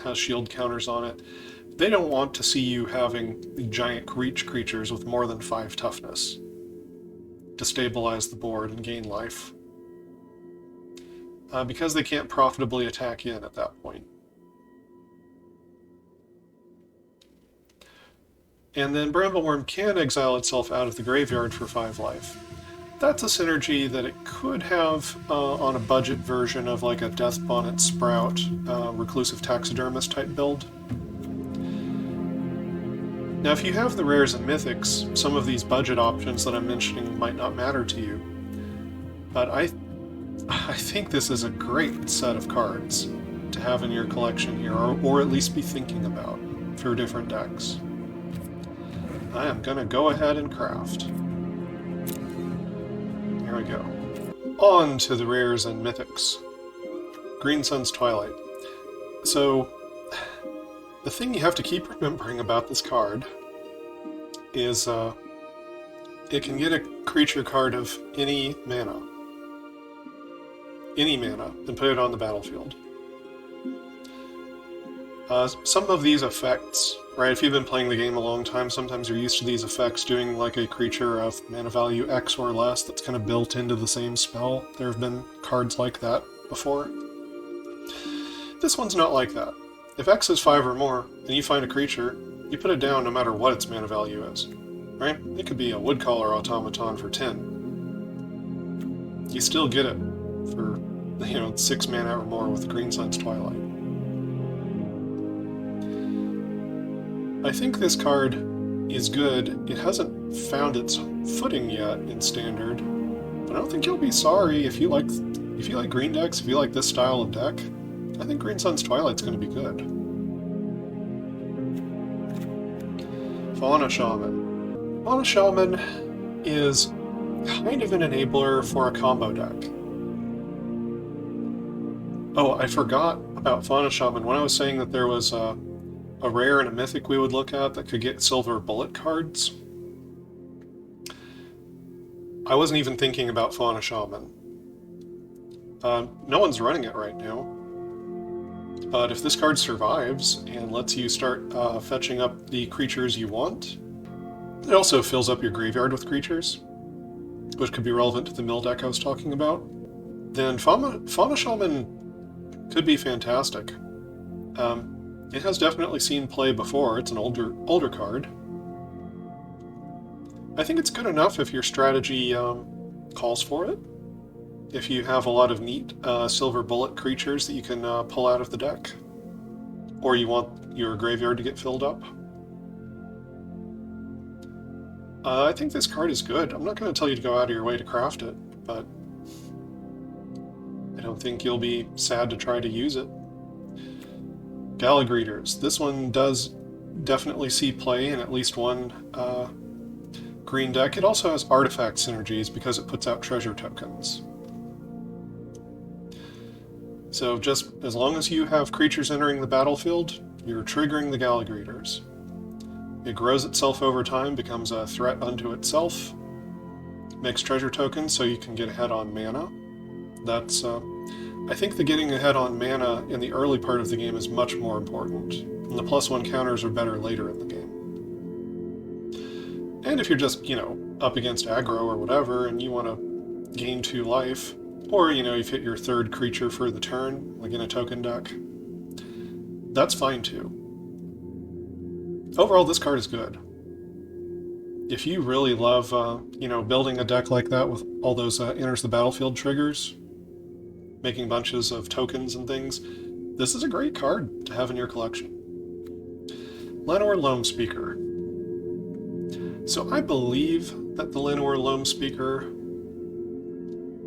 S1: has shield counters on it. They don't want to see you having giant reach creatures with more than 5 toughness to stabilize the board and gain life. Because they can't profitably attack in at that point. And then Brambleworm can exile itself out of the graveyard for 5 life. That's a synergy that it could have on a budget version of like a Death Bonnet Sprout, Reclusive Taxidermist type build. Now if you have the rares and mythics, some of these budget options that I'm mentioning might not matter to you. But I think this is a great set of cards to have in your collection here, or at least be thinking about for different decks. I am going to go ahead and craft. Here we go. On to the rares and mythics. Green Sun's Twilight. So, the thing you have to keep remembering about this card is it can get a creature card of any mana, and put it on the battlefield. Some of these effects Right, if you've been playing the game a long time, sometimes you're used to these effects doing like a creature of mana value X or less that's kind of built into the same spell. There have been cards like that before. This one's not like that. If X is 5 or more, and you find a creature, you put it down no matter what its mana value is. Right? It could be a Woodcaller Automaton for 10. You still get it for, 6 mana or more with Green Sun's Twilight. I think this card is good. It hasn't found its footing yet in Standard, but I don't think you'll be sorry if you like green decks, if you like this style of deck. I think Green Sun's Twilight's going to be good. Fauna Shaman. Fauna Shaman is kind of an enabler for a combo deck. Oh, I forgot about Fauna Shaman. When I was saying that there was a rare and a mythic we would look at that could get silver bullet cards, I wasn't even thinking about Fauna Shaman. No one's running it right now. But if this card survives and lets you start fetching up the creatures you want, it also fills up your graveyard with creatures, which could be relevant to the mill deck I was talking about, then Fauna Shaman could be fantastic. It has definitely seen play before. It's an older card. I think it's good enough if your strategy calls for it. If you have a lot of neat silver bullet creatures that you can pull out of the deck, or you want your graveyard to get filled up. I think this card is good. I'm not going to tell you to go out of your way to craft it, but I don't think you'll be sad to try to use it. Galagreeters. This one does definitely see play in at least one green deck. It also has artifact synergies because it puts out treasure tokens. So just as long as you have creatures entering the battlefield, you're triggering the Galagreeters. It grows itself over time, becomes a threat unto itself, makes treasure tokens so you can get ahead on mana. That's I think the getting ahead on mana in the early part of the game is much more important, and the +1 counters are better later in the game. And if you're just, up against aggro or whatever, and you want to gain 2 life, or, you've hit your 3rd creature for the turn, like in a token deck, that's fine too. Overall, this card is good. If you really love, building a deck like that with all those enters the battlefield triggers, making bunches of tokens and things, this is a great card to have in your collection. Llanowar Loam Speaker. So I believe that the Llanowar Loam Speaker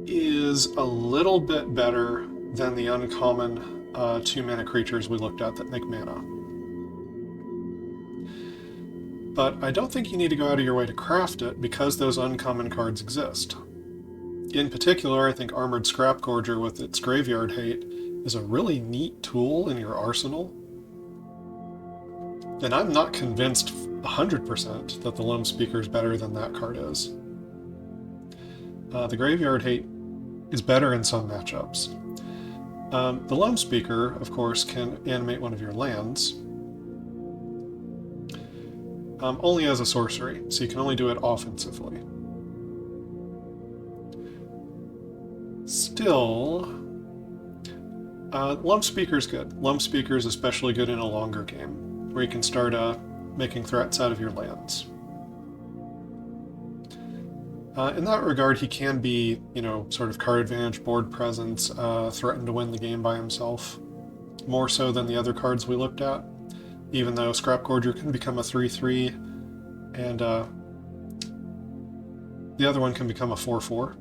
S1: is a little bit better than the uncommon 2-mana creatures we looked at that make mana. But I don't think you need to go out of your way to craft it because those uncommon cards exist. In particular, I think Armored Scrapgorger with its Graveyard Hate is a really neat tool in your arsenal. And I'm not convinced 100% that the Loam Speaker is better than that card is. The Graveyard Hate is better in some matchups. The Loam Speaker, of course, can animate one of your lands, only as a sorcery, so you can only do it offensively. Still, Loam Speaker's good. Loam Speaker's especially good in a longer game, where you can start making threats out of your lands. In that regard, he can be, sort of card advantage, board presence, threaten to win the game by himself, more so than the other cards we looked at, even though Scrapgorger can become a 3/3, and the other one can become a 4/4.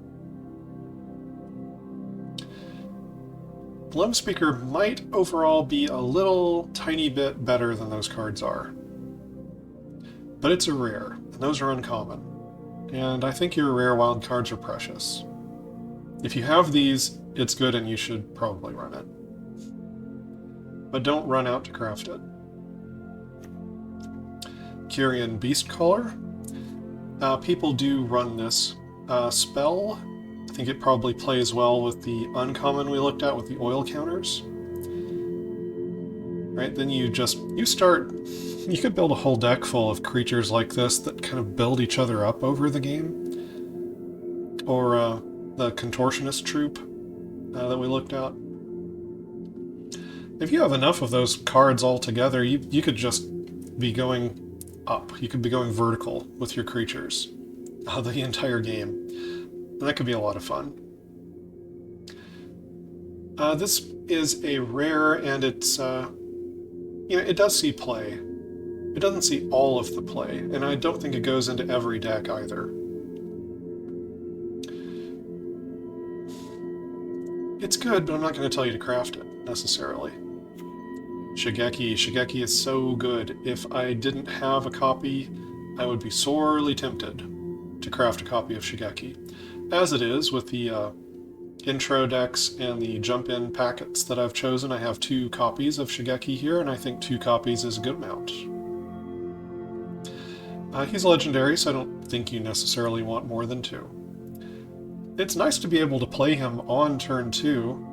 S1: Loam Speaker might overall be a little tiny bit better than those cards are. But it's a rare, and those are uncommon. And I think your rare wild cards are precious. If you have these, it's good and you should probably run it. But don't run out to craft it. Kyrian Beastcaller. People do run this spell. I think it probably plays well with the uncommon we looked at with the oil counters. right? Then you could build a whole deck full of creatures like this that kind of build each other up over the game. Or the Contortionist Troop that we looked at. If you have enough of those cards all together, you could just be going up. You could be going vertical with your creatures the entire game. And that could be a lot of fun. This is a rare, and it's, it does see play. It doesn't see all of the play, and I don't think it goes into every deck either. It's good, but I'm not going to tell you to craft it, necessarily. Shigeki is so good. If I didn't have a copy, I would be sorely tempted to craft a copy of Shigeki. As it is, with the intro decks and the jump-in packets that I've chosen, I have 2 copies of Shigeki here, and I think 2 copies is a good amount. He's legendary, so I don't think you necessarily want more than 2. It's nice to be able to play him on turn 2.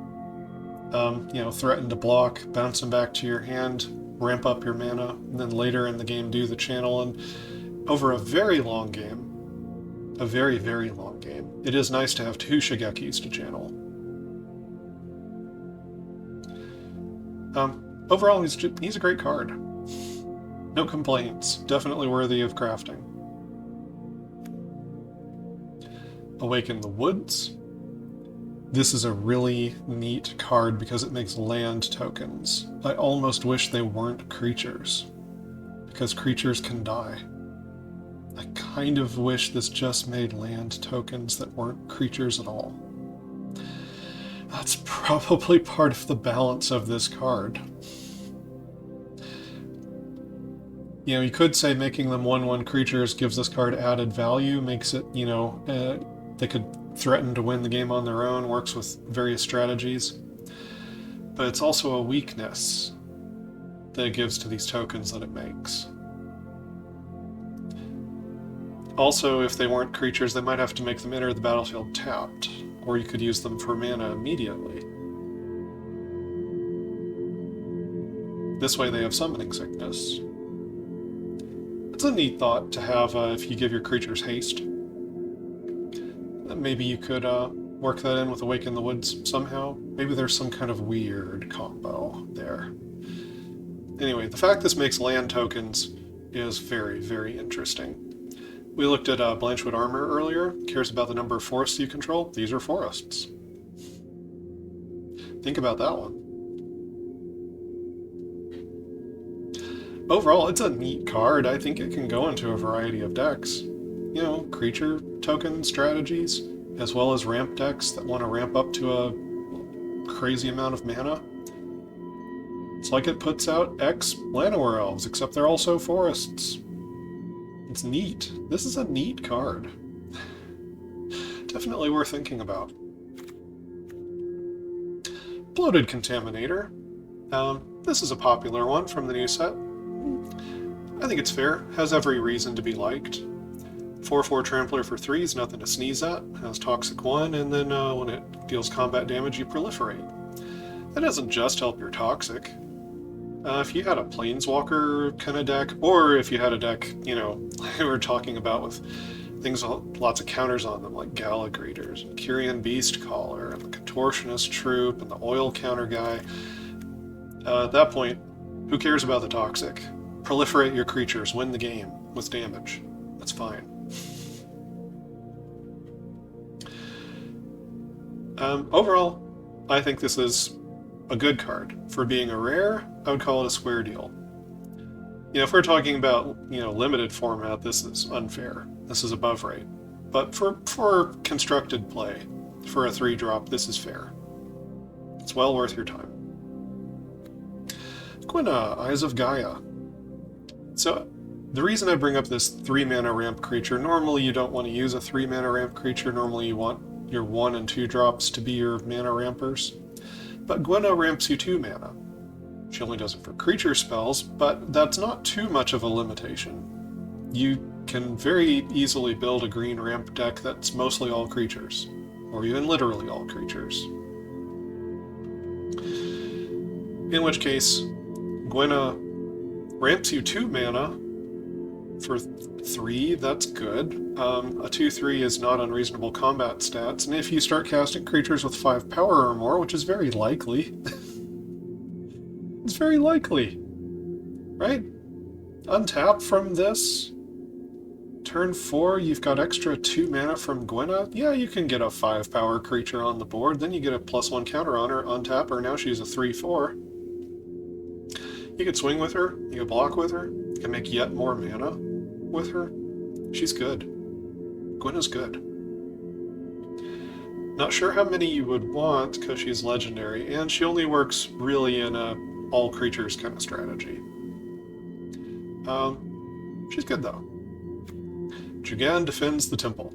S1: Threaten to block, bounce him back to your hand, ramp up your mana, and then later in the game do the channel. And over a very long game, a very, very long game, it is nice to have 2 Shigekis to channel. Overall, he's a great card. No complaints. Definitely worthy of crafting. Awaken the Woods. This is a really neat card because it makes land tokens. I almost wish they weren't creatures, because creatures can die. I kind of wish this just made land tokens that weren't creatures at all. That's probably part of the balance of this card. You could say making them 1/1 creatures gives this card added value, makes it, they could threaten to win the game on their own, works with various strategies. But it's also a weakness that it gives to these tokens that it makes. Also, if they weren't creatures, they might have to make them enter the battlefield tapped, or you could use them for mana immediately. This way they have summoning sickness. It's a neat thought to have if you give your creatures haste. Maybe you could work that in with Awaken the Woods somehow. Maybe there's some kind of weird combo there. Anyway, the fact this makes land tokens is very, very interesting. We looked at Blanchwood Armor earlier. Cares about the number of forests you control. These are forests. Think about that one. Overall, it's a neat card. I think it can go into a variety of decks. Creature token strategies, as well as ramp decks that want to ramp up to a crazy amount of mana. It's like it puts out X Llanowar Elves, except they're also forests. It's neat. This is a neat card. Definitely worth thinking about. Bloated Contaminator. This is a popular one from the new set. I think it's fair. Has every reason to be liked. 4/4 Trampler for 3 is nothing to sneeze at. Has Toxic 1, and then when it deals combat damage, you proliferate. That doesn't just help your Toxic. If you had a Planeswalker kind of deck, or if you had a deck, like we were talking about with things, lots of counters on them, like Gala Greeters, and Kyrian Beastcaller, and the Contortionist Troop, and the Oil Counter guy, at that point, who cares about the Toxic? Proliferate your creatures, win the game with damage. That's fine. Overall, I think this is a good card. For being a rare, I would call it a square deal. If we're talking about, limited format, this is unfair. This is above rate. But for constructed play, for a 3-drop, this is fair. It's well worth your time. Gwynna, Eyes of Gaia. So, the reason I bring up this 3-mana ramp creature, normally you don't want to use a 3-mana ramp creature, normally you want your 1 and 2 drops to be your mana rampers. But Gwynna ramps you 2 mana. She only does it for creature spells, but that's not too much of a limitation. You can very easily build a green ramp deck that's mostly all creatures, or even literally all creatures. In which case, Gwenna ramps you 2 mana for 3, that's good. A 2/3 is not unreasonable combat stats, and if you start casting creatures with 5 power or more, which is very likely, it's very likely, right? Untap from this. Turn 4, you've got extra 2 mana from Gwenna. Yeah, you can get a 5 power creature on the board, then you get a +1 counter on her, untap her, now she's a 3/4. You could swing with her, you could block with her, you can make yet more mana with her. She's good. Gwenna's good. Not sure how many you would want because she's legendary, and she only works really in a all creatures kind of strategy. She's good though. Jugan defends the temple.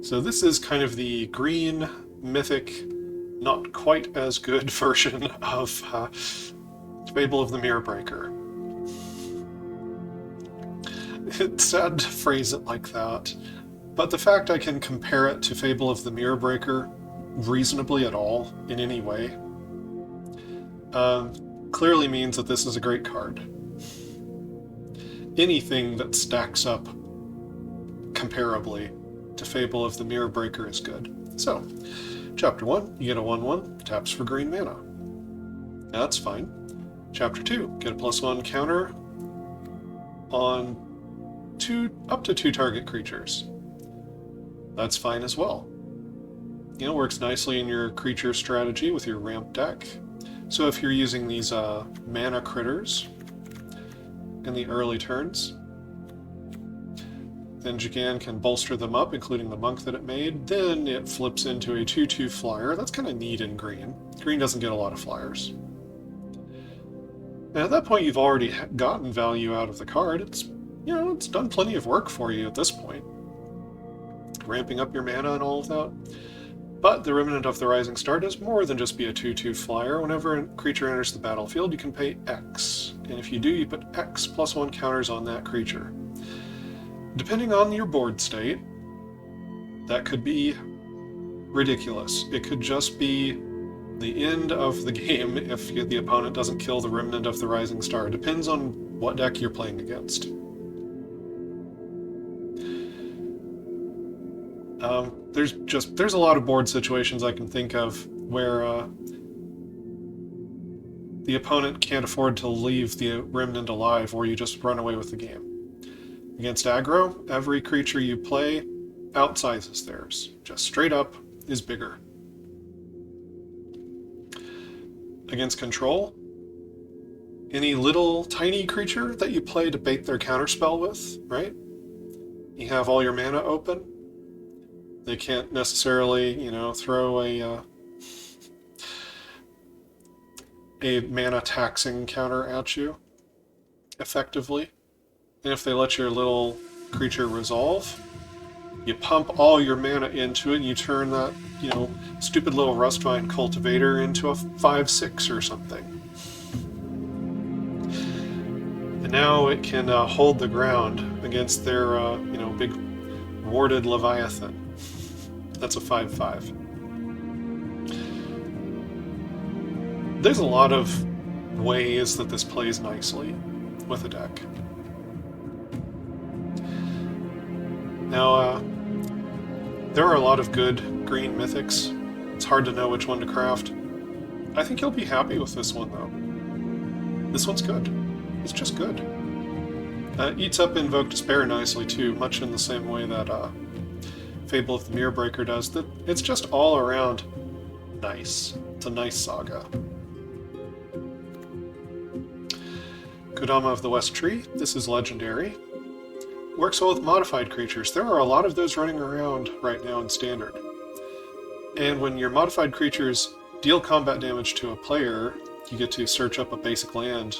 S1: So this is kind of the green mythic, not quite as good version of Fable of the Mirror Breaker. It's sad to phrase it like that, but the fact I can compare it to Fable of the Mirror Breaker reasonably at all, in any way, clearly means that this is a great card. Anything that stacks up comparably to Fable of the Mirror Breaker is good. So, Chapter 1, you get a 1/1, taps for green mana. That's fine. Chapter 2, get a +1 counter on up to 2 target creatures. That's fine as well. You know, works nicely in your creature strategy with your ramp deck. So if you're using these mana critters in the early turns, then Jugan can bolster them up, including the monk that it made. Then it flips into a 2/2 flyer. That's kind of neat in green. Green doesn't get a lot of flyers. And at that point, you've already gotten value out of the card. It's, you know, it's done plenty of work for you at this point, ramping up your mana and all of that. But the Remnant of the Rising Star does more than just be a 2/2 flyer. Whenever a creature enters the battlefield, you can pay X. And if you do, you put X +1 counters on that creature. Depending on your board state, that could be ridiculous. It could just be the end of the game if the opponent doesn't kill the Remnant of the Rising Star. It depends on what deck you're playing against. There's a lot of board situations I can think of where the opponent can't afford to leave the Remnant alive, or you just run away with the game. Against aggro, every creature you play outsizes theirs. Just straight up is bigger. Against control, any little tiny creature that you play to bait their counterspell with, right? You have all your mana open. They can't necessarily, you know, throw a mana taxing counter at you effectively. And if they let your little creature resolve, you pump all your mana into it, and you turn that, you know, stupid little Rustvine Cultivator into a 5/6 or something. And now it can hold the ground against their, you know, big warded Leviathan. That's a 5/5. There's a lot of ways that this plays nicely with a deck. Now, there are a lot of good green mythics. It's hard to know which one to craft. I think you'll be happy with this one, though. This one's good. It's just good. Eats up Invoke Despair nicely, too, much in the same way that Fable of the Mirror Breaker does. That it's just all around nice. It's a nice saga. Kodama of the West Tree. This is legendary. Works well with modified creatures. There are a lot of those running around right now in Standard. And when your modified creatures deal combat damage to a player, you get to search up a basic land,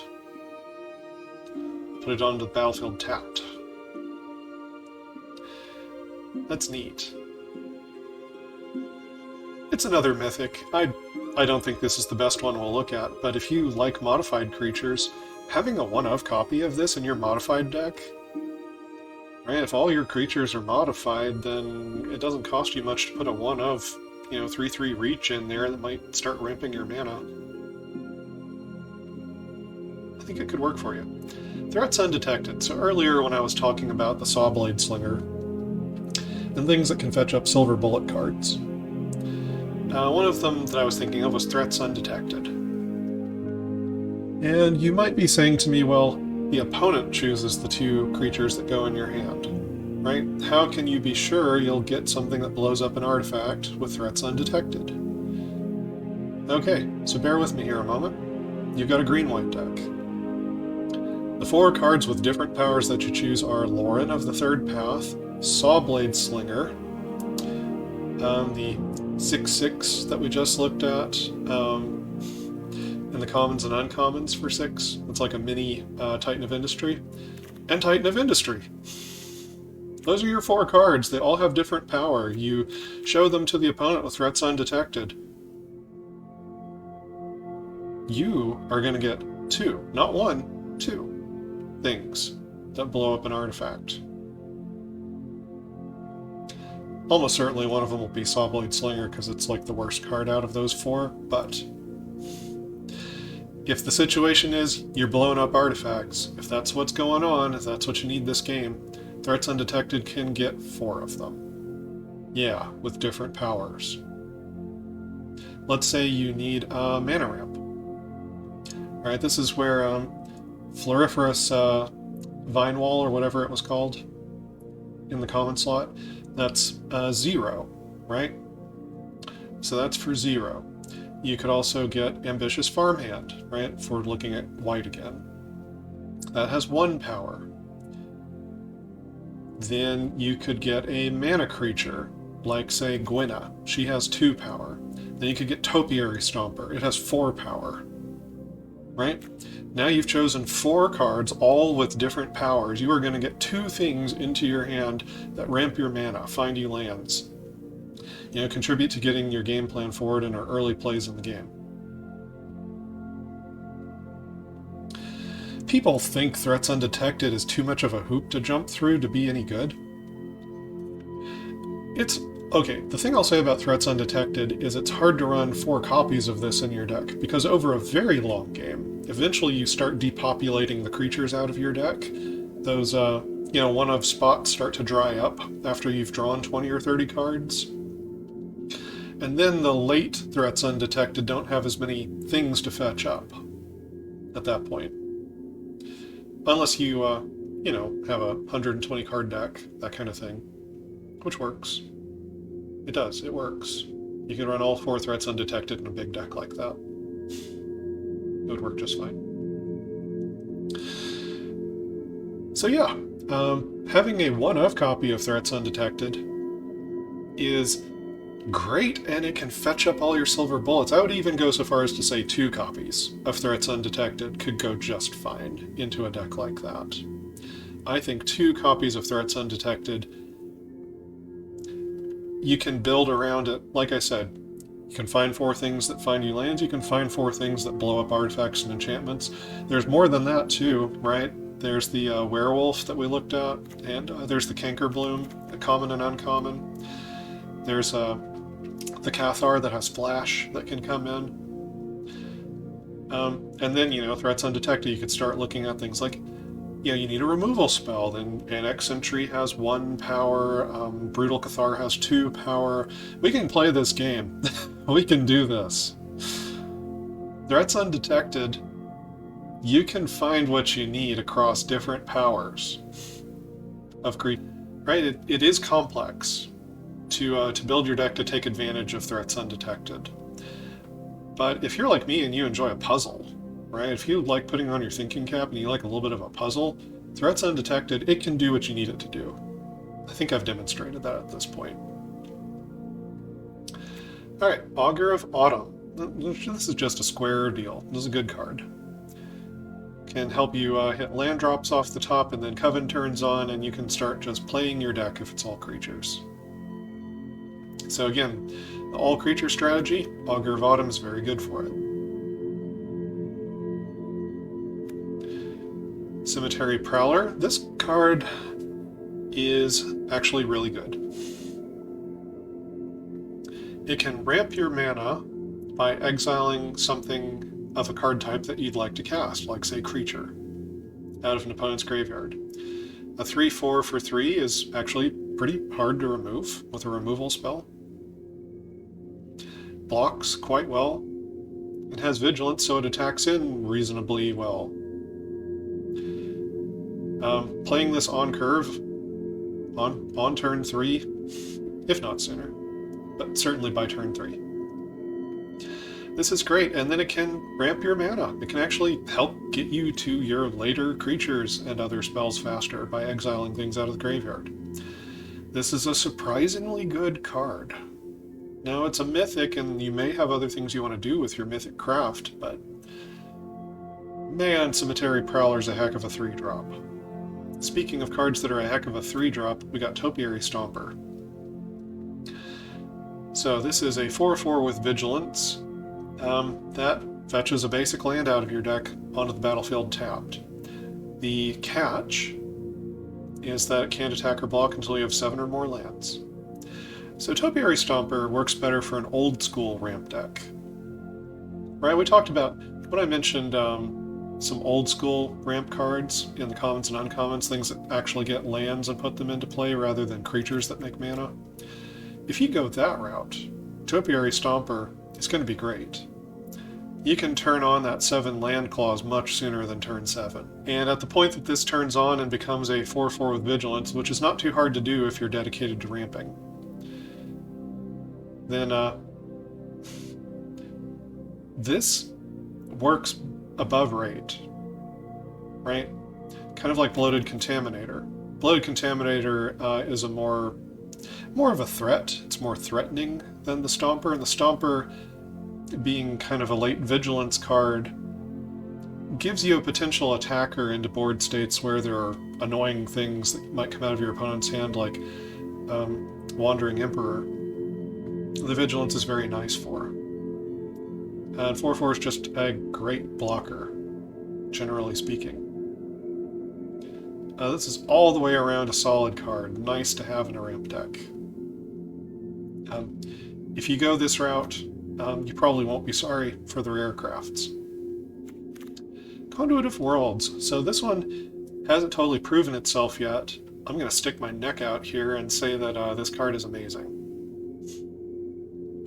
S1: put it onto the battlefield tapped. That's neat. It's another mythic. I don't think this is the best one we'll look at, but if you like modified creatures, having a one-of copy of this in your modified deck, right, if all your creatures are modified, then it doesn't cost you much to put a one-of, you know, 3/3 reach in there that might start ramping your mana. I think it could work for you. Threats undetected. So earlier when I was talking about the Sawblade Slinger and things that can fetch up silver bullet cards, one of them that I was thinking of was threats undetected. And you might be saying to me, well, the opponent chooses the 2 creatures that go in your hand, right? How can you be sure you'll get something that blows up an artifact with threats undetected? Okay, so bear with me here a moment. You've got a green-white deck. The 4 cards with different powers that you choose are Lauren of the Third Path, Sawblade Slinger, the 6/6 that we just looked at, and the commons and uncommons for 6. It's like a mini Titan of Industry, and Titan of Industry. Those are your 4 cards. They all have different power. You show them to the opponent with threats undetected. You are going to get 2, not 1, 2 things that blow up an artifact. Almost certainly one of them will be Sawblade Slinger because it's like the worst card out of those 4, but if the situation is you're blowing up artifacts, if that's what's going on, if that's what you need this game, threats undetected can get 4 of them. Yeah, with different powers. Let's say you need a mana ramp. Alright, this is where Floriferous Vine Wall, or whatever it was called, in the common slot, that's 0, right? So that's for 0. You could also get Ambitious Farmhand, right, for looking at white again. That has 1 power. Then you could get a mana creature, like, say, Gwenna. She has 2 power. Then you could get Topiary Stomper. It has 4 power. Right? Now you've chosen 4 cards, all with different powers. You are going to get 2 things into your hand that ramp your mana, find you lands. You know, contribute to getting your game plan forward in our early plays in the game. People think threats undetected is too much of a hoop to jump through to be any good. Okay, the thing I'll say about threats undetected is it's hard to run 4 copies of this in your deck, because over a very long game, eventually you start depopulating the creatures out of your deck. Those, one-of spots start to dry up after you've drawn 20 or 30 cards. And then the late threats undetected don't have as many things to fetch up at that point. Unless you, have a 120 card deck, that kind of thing, which works. It does, it works. You can run all 4 threats undetected in a big deck like that. It would work just fine. So yeah, having a one-of copy of threats undetected is great, and it can fetch up all your silver bullets. I would even go so far as to say 2 copies of threats undetected could go just fine into a deck like that. I think 2 copies of threats undetected, you can build around it. Like I said, you can find 4 things that find you lands, you can find 4 things that blow up artifacts and enchantments. There's more than that too, right? There's the werewolf that we looked at, and there's the Cankerbloom, the common and uncommon. There's the Cathar that has flash that can come in. And then, threats undetected, you could start looking at things like, you need a removal spell, then an Eccentree has 1 power, Brutal Cathar has 2 power. We can play this game. We can do this. Threats undetected, you can find what you need across different powers of creatures. Right? It is complex to build your deck to take advantage of threats undetected. But if you're like me and you enjoy a puzzle, right? If you like putting on your thinking cap and you like a little bit of a puzzle, threats undetected, it can do what you need it to do. I think I've demonstrated that at this point. Alright, Augur of Autumn. This is just a square deal. This is a good card. Can help you hit land drops off the top, and then Coven turns on, and you can start just playing your deck if it's all creatures. So again, the all creature strategy, Augur of Autumn is very good for it. Cemetery Prowler. This card is actually really good. It can ramp your mana by exiling something of a card type that you'd like to cast, like say Creature, out of an opponent's graveyard. A 3/4 for 3 is actually pretty hard to remove with a removal spell. Blocks quite well. It has Vigilance, so it attacks in reasonably well. Playing this on curve, on turn 3, if not sooner, but certainly by turn 3. This is great, and then it can ramp your mana. It can actually help get you to your later creatures and other spells faster by exiling things out of the graveyard. This is a surprisingly good card. Now, it's a mythic, and you may have other things you want to do with your mythic craft, but man, Cemetery Prowler's a heck of a 3-drop. Speaking of cards that are a heck of a 3-drop, we got Topiary Stomper. So this is a 4/4 with Vigilance. That fetches a basic land out of your deck onto the battlefield tapped. The catch is that it can't attack or block until you have 7 or more lands. So Topiary Stomper works better for an old-school ramp deck. Right, we talked about, when I mentioned some old-school ramp cards in the commons and uncommons, things that actually get lands and put them into play rather than creatures that make mana. If you go that route, Topiary Stomper is going to be great. You can turn on that 7 land clause much sooner than turn 7. And at the point that this turns on and becomes a 4/4 with Vigilance, which is not too hard to do if you're dedicated to ramping, then this works above rate, right? Kind of like Bloated Contaminator. Bloated Contaminator is a more of a threat. It's more threatening than the Stomper, and the Stomper, being kind of a late Vigilance card, gives you a potential attacker into board states where there are annoying things that might come out of your opponent's hand, like Wandering Emperor. The Vigilance is very nice for. And 4/4 is just a great blocker, generally speaking. This is all the way around a solid card, nice to have in a ramp deck. If you go this route, you probably won't be sorry for the rare crafts. Conduit of Worlds. So this one hasn't totally proven itself yet. I'm going to stick my neck out here and say that this card is amazing.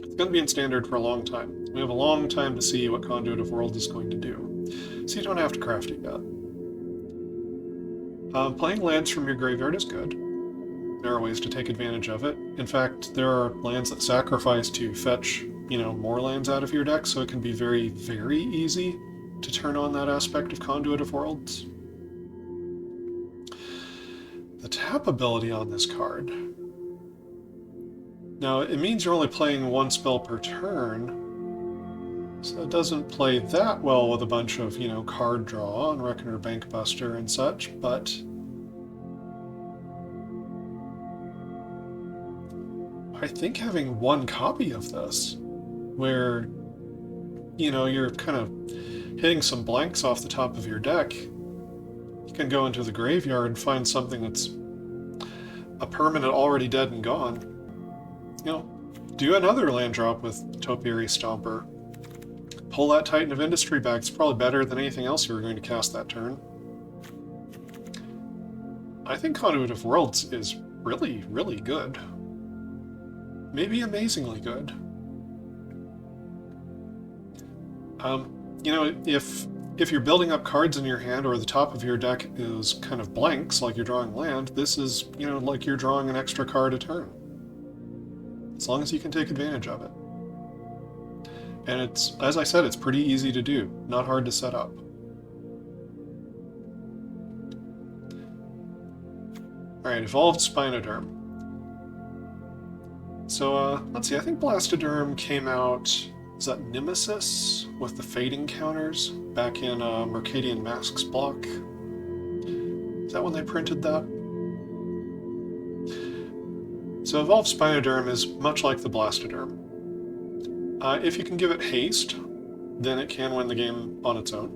S1: It's going to be in Standard for a long time. We have a long time to see what Conduit of Worlds is going to do, so you don't have to craft it yet. Playing lands from your graveyard is good. There are ways to take advantage of it. In fact, there are lands that sacrifice to fetch, more lands out of your deck, so it can be very, very easy to turn on that aspect of Conduit of Worlds. The tap ability on this card. Now, it means you're only playing 1 spell per turn, so it doesn't play that well with a bunch of, card draw on Reckoner Bankbuster and such, but I think having 1 copy of this, where, you're kind of hitting some blanks off the top of your deck, you can go into the graveyard and find something that's a permanent already dead and gone. Do another land drop with Topiary Stomper. Pull that Titan of Industry back. It's probably better than anything else you were going to cast that turn. I think Conduit of Worlds is really, really good. Maybe amazingly good. If you're building up cards in your hand or the top of your deck is kind of blanks, like you're drawing land, this is, like you're drawing an extra card a turn. As long as you can take advantage of it. And it's, as I said, it's pretty easy to do, not hard to set up. Alright, Evolved Spinoderm. So, let's see, I think Blastoderm came out, is that Nemesis with the fading counters back in Mercadian Masks block? Is that when they printed that? So Evolved Spinoderm is much like the Blastoderm. If you can give it haste, then it can win the game on its own.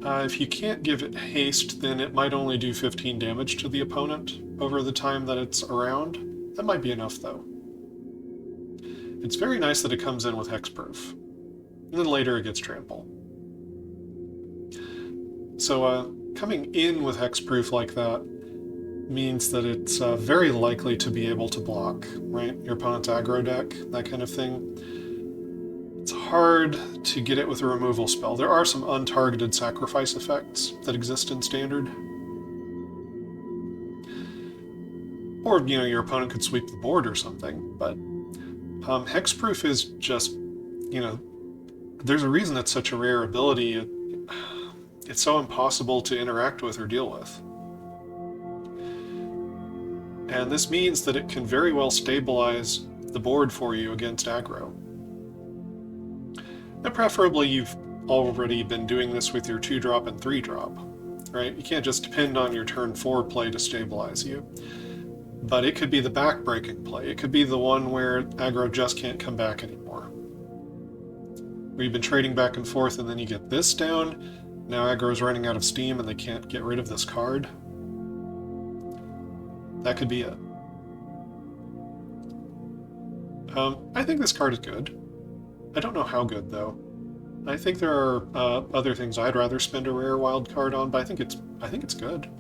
S1: If you can't give it haste, then it might only do 15 damage to the opponent over the time that it's around. That might be enough, though. It's very nice that it comes in with hexproof. and then later it gets trample. So coming in with hexproof like that means that it's very likely to be able to block, right? Your opponent's aggro deck, that kind of thing. It's hard to get it with a removal spell. There are some untargeted sacrifice effects that exist in Standard. Or, you know, your opponent could sweep the board or something, but hexproof is just, you know, there's a reason it's such a rare ability. It's so impossible to interact with or deal with. And this means that it can very well stabilize the board for you against aggro. And preferably you've already been doing this with your 2-drop and 3-drop, right? You can't just depend on your turn 4 play to stabilize you. But it could be the back-breaking play. It could be the one where aggro just can't come back anymore. Where you've been trading back and forth and then you get this down, now aggro's running out of steam and they can't get rid of this card. That could be it. I think this card is good. I don't know how good, though. I think there are other things I'd rather spend a rare wild card on, but I think it's good.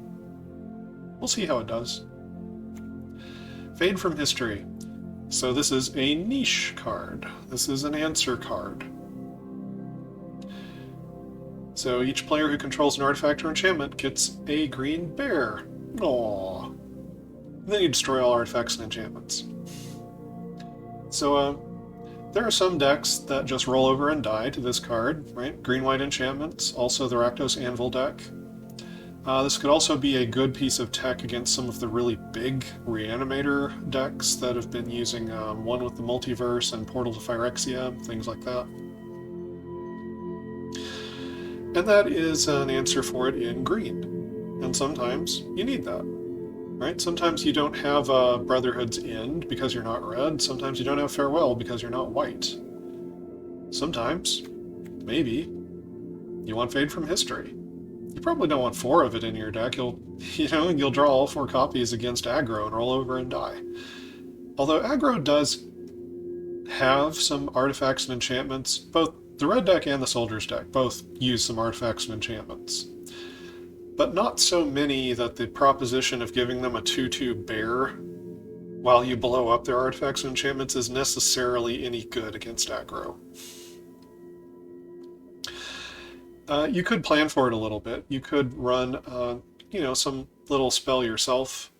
S1: We'll see how it does. Fade from History. So this is a niche card. This is an answer card. So each player who controls an artifact or enchantment gets a green bear. Aww. And then you destroy all artifacts and enchantments. So there are some decks that just roll over and die to this card, right? Green-white enchantments, also the Rakdos Anvil deck. This could also be a good piece of tech against some of the really big Reanimator decks that have been using one with the Multiverse and Portal to Phyrexia, things like that. And that is an answer for it in green. And sometimes you need that, right? Sometimes you don't have Brotherhood's End because you're not red. Sometimes you don't have Farewell because you're not white. Sometimes, maybe, you want Fade from History. You probably don't want 4 of it in your deck. You'll draw all 4 copies against aggro and roll over and die. Although aggro does have some artifacts and enchantments, both the red deck and the soldier's deck both use some artifacts and enchantments. But not so many that the proposition of giving them a 2/2 bear while you blow up their artifacts and enchantments is necessarily any good against aggro. You could plan for it a little bit. You could run, some little spell yourself,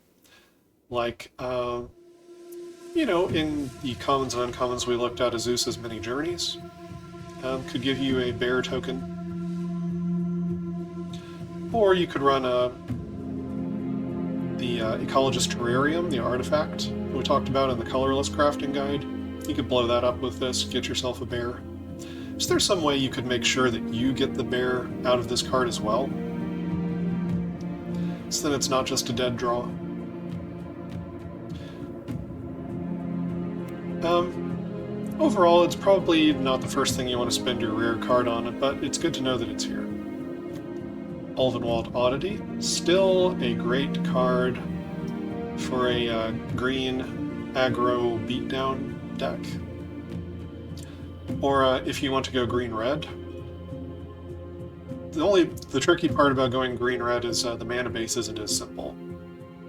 S1: like, in the commons and uncommons we looked at, Azusa's Many Journeys could give you a bear token. Or you could run the Ecologist Terrarium, the artifact that we talked about in the colorless crafting guide. You could blow that up with this, get yourself a bear. Is there some way you could make sure that you get the bear out of this card as well? So then it's not just a dead draw. Overall, it's probably not the first thing you want to spend your rare card on, but it's good to know that it's here. Ulvenwald Oddity, still a great card for a green aggro beatdown deck. Or if you want to go green-red. The tricky part about going green-red is the mana base isn't as simple.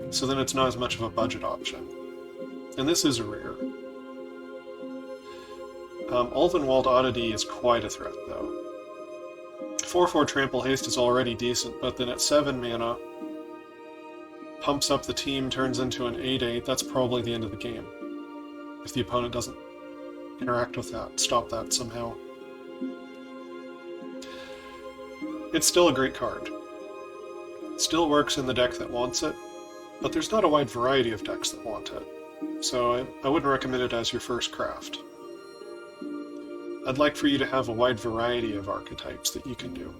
S1: So then it's not as much of a budget option. And this is a rare. Ulvenwald Oddity is quite a threat, though. 4/4 Trample Haste is already decent, but then at 7 mana, pumps up the team, turns into an 8/8, that's probably the end of the game. If the opponent doesn't interact with that, stop that somehow. It's still a great card. It still works in the deck that wants it, but there's not a wide variety of decks that want it. So I wouldn't recommend it as your first craft. I'd like for you to have a wide variety of archetypes that you can do.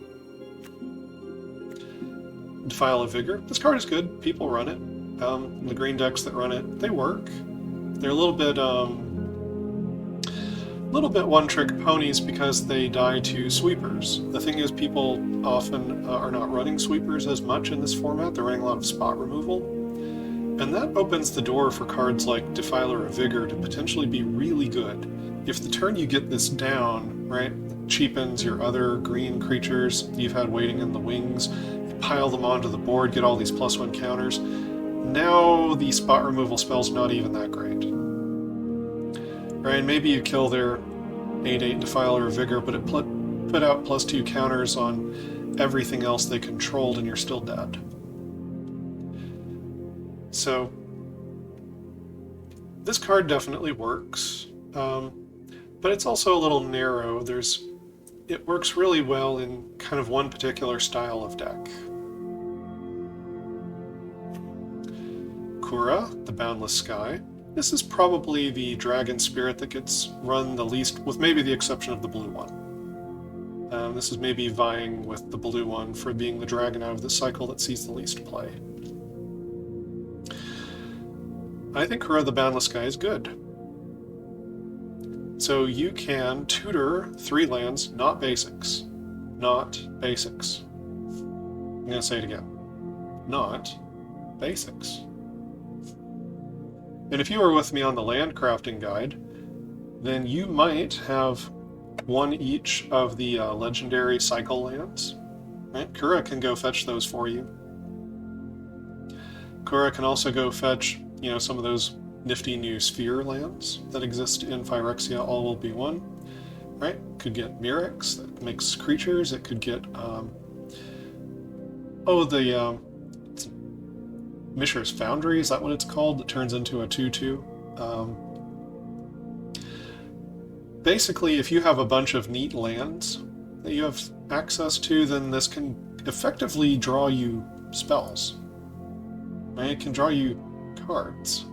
S1: Defile of Vigor. This card is good. People run it. The green decks that run it, they work. They're a little bit one-trick ponies because they die to sweepers. The thing is, people often are not running sweepers as much in this format. They're running a lot of spot removal. And that opens the door for cards like Defiler of Vigor to potentially be really good. If the turn you get this down, right, cheapens your other green creatures you've had waiting in the wings. You pile them onto the board, get all these +1 counters. Now the spot removal spell's not even that great. Right, maybe you kill their 8/8 Defiler or Vigor, but it put out +2 counters on everything else they controlled and you're still dead. So this card definitely works, but it's also a little narrow. It works really well in kind of one particular style of deck. Kura, the Boundless Sky. This is probably the dragon spirit that gets run the least, with maybe the exception of the blue one. This is maybe vying with the blue one for being the dragon out of the cycle that sees the least play. I think Kura the Boundless Sky is good. So you can tutor 3 lands, not basics. Not basics. I'm going to say it again. Not basics. And if you were with me on the land crafting guide, then you might have 1 each of the legendary cycle lands. Right? Kura can go fetch those for you. Kura can also go fetch, some of those nifty new sphere lands that exist in Phyrexia. All will be 1. Right? Could get Mirrex that makes creatures. It could get Mishra's Foundry, is that what it's called? That turns into a 2/2. Basically, if you have a bunch of neat lands that you have access to, then this can effectively draw you spells. Right? It can draw you cards.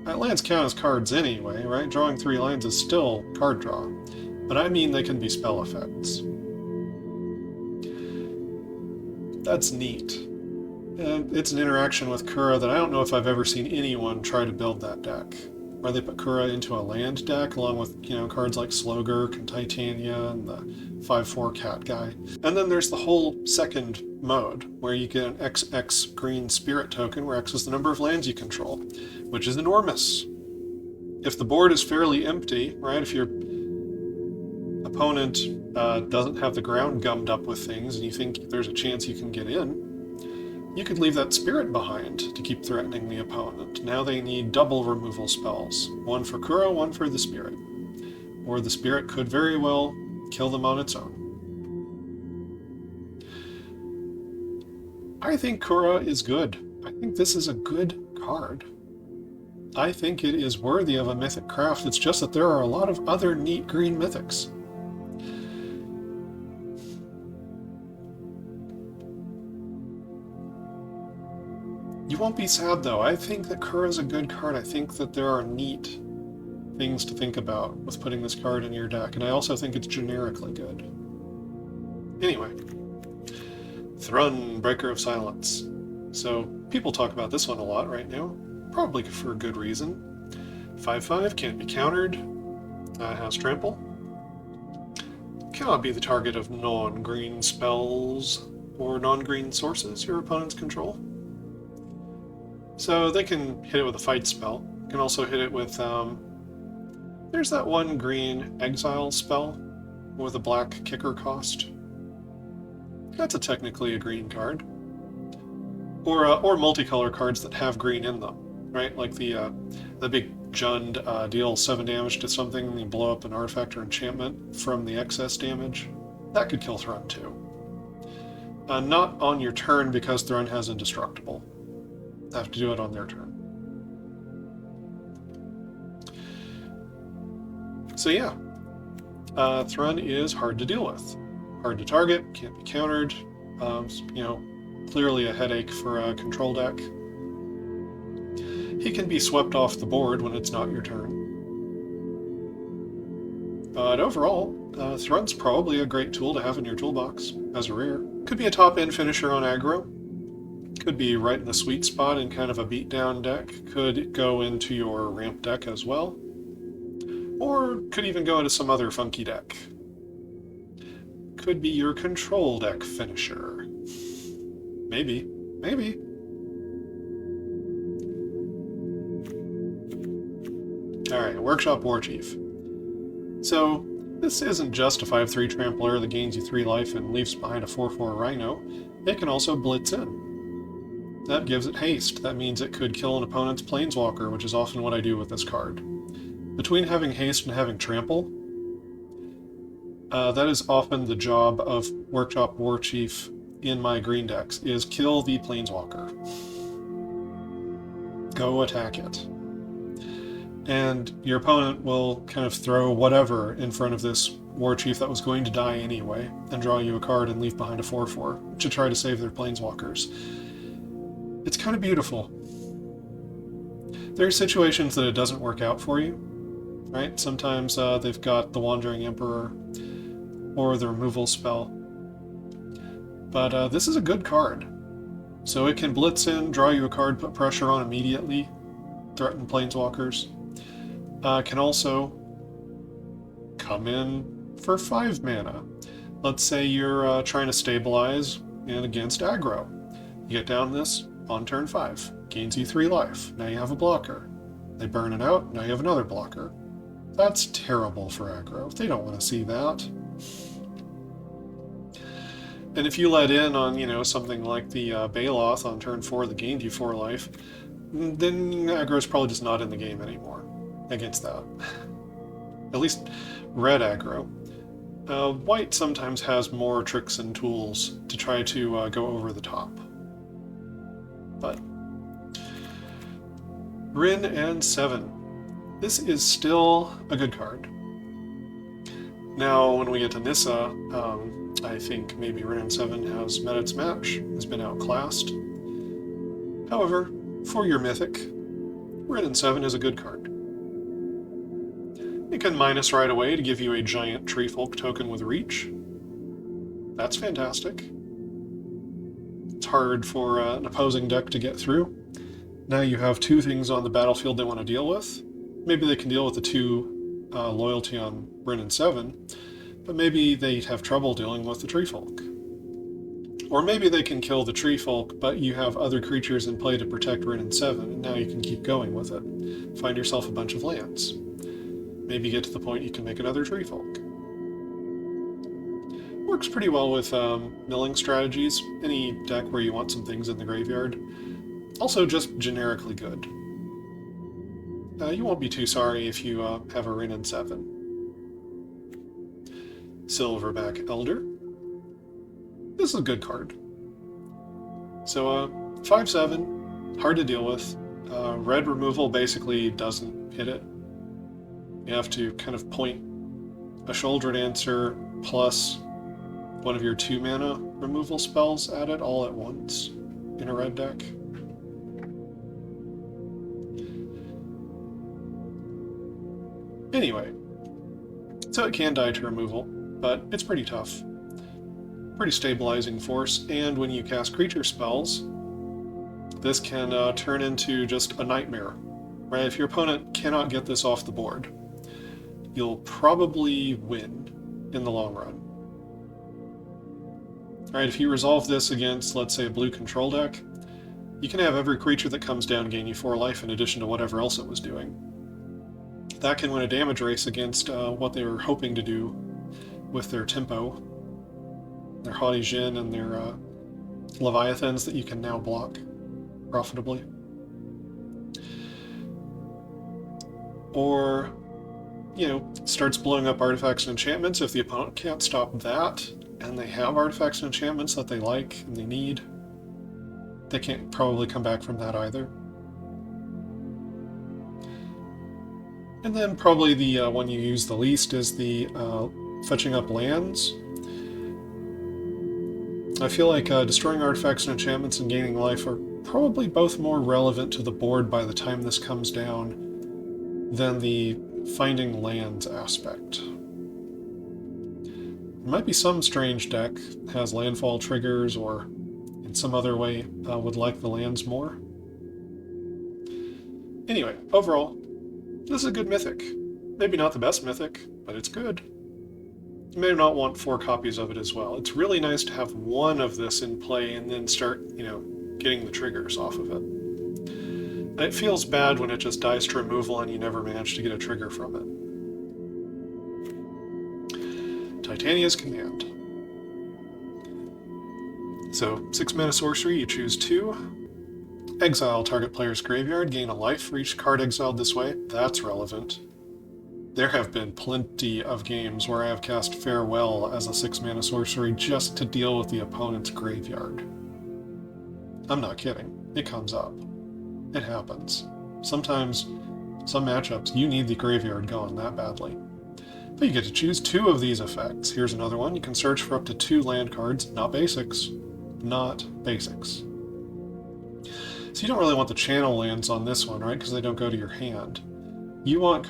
S1: Lands count as cards anyway, right? Drawing 3 lands is still card draw. But I mean they can be spell effects. That's neat. It's an interaction with Kura that I don't know if I've ever seen anyone try to build that deck. Where they put Kura into a land deck along with, cards like Slogurk and Titania and the 5/4 cat guy. And then there's the whole second mode where you get an XX green spirit token where X is the number of lands you control, which is enormous. If the board is fairly empty, right, if your opponent doesn't have the ground gummed up with things and you think there's a chance you can get in, you could leave that spirit behind to keep threatening the opponent. Now they need double removal spells. 1 for Kura, 1 for the spirit. Or the spirit could very well kill them on its own. I think Kura is good. I think this is a good card. I think it is worthy of a mythic craft. It's just that there are a lot of other neat green mythics. You won't be sad, though. I think that Kura is a good card. I think that there are neat things to think about with putting this card in your deck, and I also think it's generically good. Anyway, Thrun, Breaker of Silence. So, people talk about this one a lot right now, probably for a good reason. 5/5, can't be countered, has trample. Cannot be the target of non-green spells or non-green sources your opponents control. So they can hit it with a fight spell. Can also hit it with, there's that 1 green exile spell with a black kicker cost. That's technically a green card. Or multicolor cards that have green in them, right? Like the big Jund deal 7 damage to something and you blow up an artifact or enchantment from the excess damage. That could kill Thrun too. Not on your turn because Thrun has Indestructible. Have to do it on their turn. So yeah, Thrun is hard to deal with. Hard to target, can't be countered, clearly a headache for a control deck. He can be swept off the board when it's not your turn. But overall, Thrun's probably a great tool to have in your toolbox as a rare. Could be a top-end finisher on aggro. Could be right in the sweet spot in kind of a beatdown deck. Could go into your ramp deck as well. Or could even go into some other funky deck. Could be your control deck finisher. Maybe. Maybe. Alright, Workshop Warchief. So, This isn't just a 5/3 trampler that gains you 3 life and leaves behind a 4/4 Rhino. It can also blitz in. That gives it haste. That means it could kill an opponent's Planeswalker, which is often what I do with this card. Between having haste and having trample, that is often the job of Workshop Warchief in my green decks, is kill the Planeswalker. Go attack it. And your opponent will kind of throw whatever in front of this Warchief that was going to die anyway, and draw you a card and leave behind a 4/4 to try to save their Planeswalkers. It's kind of beautiful. There are situations that it doesn't work out for you, right? Sometimes they've got the Wandering Emperor or the removal spell. But this is a good card. So it can blitz in, draw you a card, put pressure on immediately, threaten Planeswalkers. Can also come in for 5 mana. Let's say you're trying to stabilize and against aggro. You get down this on turn 5, gains you 3 life. Now you have a blocker. They burn it out, now you have another blocker. That's terrible for aggro. They don't want to see that. And if you let in on, something like the Baloth on turn 4 that gained you 4 life, then aggro's probably just not in the game anymore against that. At least red aggro. White sometimes has more tricks and tools to try to go over the top. But Rin and 7. This is still a good card. Now, when we get to Nissa, I think maybe Rin and 7 has met its match, has been outclassed. However, for your Mythic, Rin and 7 is a good card. It can minus right away to give you a giant Treefolk token with reach. That's fantastic. It's hard for an opposing deck to get through. Now you have 2 things on the battlefield they want to deal with. Maybe they can deal with the 2 loyalty on Rin and 7, but maybe they'd have trouble dealing with the Treefolk. Or maybe they can kill the Treefolk, but you have other creatures in play to protect Rin and 7, and now you can keep going with it. Find yourself a bunch of lands. Maybe get to the point you can make another Treefolk. Works pretty well with milling strategies, any deck where you want some things in the graveyard. Also just generically good. You won't be too sorry if you have a Rin and 7. Silverback Elder. This is a good card. So 5/7, hard to deal with. Red removal basically doesn't hit it. You have to kind of point a Shoulder Dancer plus one of your 2 mana removal spells at it all at once in a red deck. Anyway, so it can die to removal, but it's pretty tough. Pretty stabilizing force, and when you cast creature spells, this can turn into just a nightmare. Right? If your opponent cannot get this off the board, you'll probably win in the long run. Alright, if you resolve this against, let's say, a blue control deck, you can have every creature that comes down gain you 4 life in addition to whatever else it was doing. That can win a damage race against what they were hoping to do with their tempo, their Haughty Djinn, and their Leviathans that you can now block profitably. Or, starts blowing up artifacts and enchantments. If the opponent can't stop that, and they have artifacts and enchantments that they like and they need, they can't probably come back from that either. And then probably the one you use the least is the fetching up lands. I feel like destroying artifacts and enchantments and gaining life are probably both more relevant to the board by the time this comes down than the finding lands aspect. There might be some strange deck that has landfall triggers or in some other way would like the lands more. Anyway, overall, this is a good Mythic. Maybe not the best Mythic, but it's good. You may not want 4 copies of it as well. It's really nice to have 1 of this in play and then start, getting the triggers off of it. It feels bad when it just dies to removal and you never manage to get a trigger from it. Titania's Command. So, 6 mana sorcery, you choose 2. Exile target player's graveyard, gain a life for each card exiled this way. That's relevant. There have been plenty of games where I have cast Farewell as a 6 mana sorcery just to deal with the opponent's graveyard. I'm not kidding. It comes up. It happens. Sometimes, some matchups, you need the graveyard gone that badly. But you get to choose 2 of these effects. Here's another one. You can search for up to 2 land cards, not basics. Not basics. So you don't really want the channel lands on this one, right? Because they don't go to your hand. You want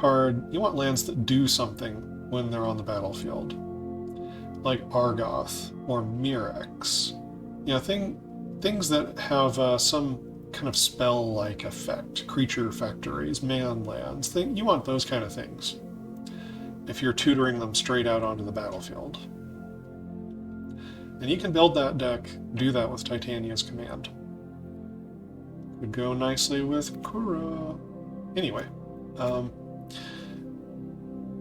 S1: lands that do something when they're on the battlefield. Like Argoth or Mirrex. You know, things that have some kind of spell-like effect. Creature factories, man lands. You want those kind of things if you're tutoring them straight out onto the battlefield. And you can build that deck, do that with Titania's Command. Would go nicely with Kura. Anyway,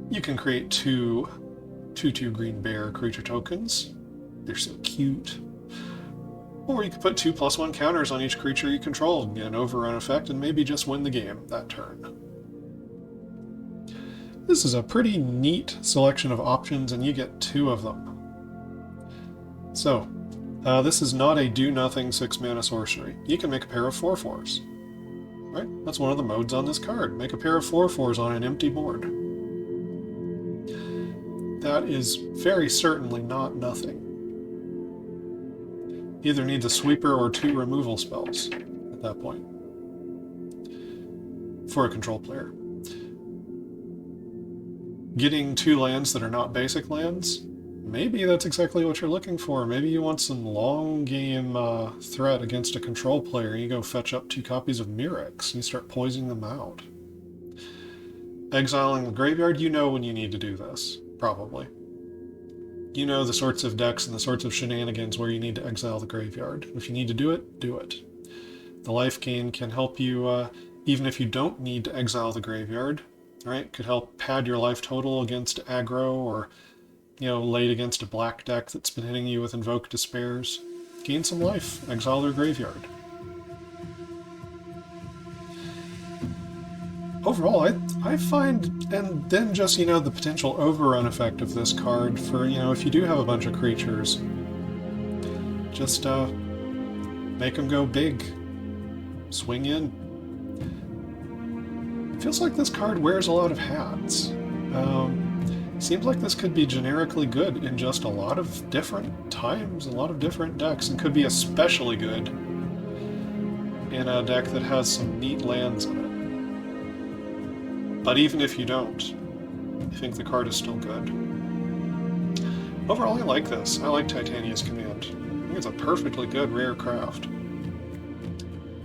S1: you can create 2 2/2 green bear creature tokens. They're so cute. Or you can put 2+1 counters on each creature you control and get an overrun effect and maybe just win the game that turn. This is a pretty neat selection of options, and you get 2 of them. So, this is not a do-nothing 6 mana sorcery. You can make a pair of 4/4s. Right? That's one of the modes on this card. Make a pair of 4/4s on an empty board. That is very certainly not nothing. Either needs a sweeper or 2 removal spells at that point for a control player. Getting 2 lands that are not basic lands, maybe that's exactly what you're looking for. Maybe you want some long game threat against a control player. You go fetch up 2 copies of Mirrex and you start poisoning them out. Exiling the graveyard, you know when you need to do this, probably. You know the sorts of decks and the sorts of shenanigans where you need to exile the graveyard. If you need to do it, do it. The life gain can help you, even if you don't need to exile the graveyard, right? Could help pad your life total against aggro, or, you know, late against a black deck that's been hitting you with Invoke Despairs. Gain some life, exile their graveyard. Overall, I find, and then just, you know, the potential overrun effect of this card for, you know, if you do have a bunch of creatures, just make them go big. Swing in. It feels like this card wears a lot of hats. Seems like this could be generically good in just a lot of different times, a lot of different decks, and could be especially good in a deck that has some neat lands in it. But even if you don't, I think the card is still good. Overall, I like this. I like Titania's Command. I think it's a perfectly good rare craft.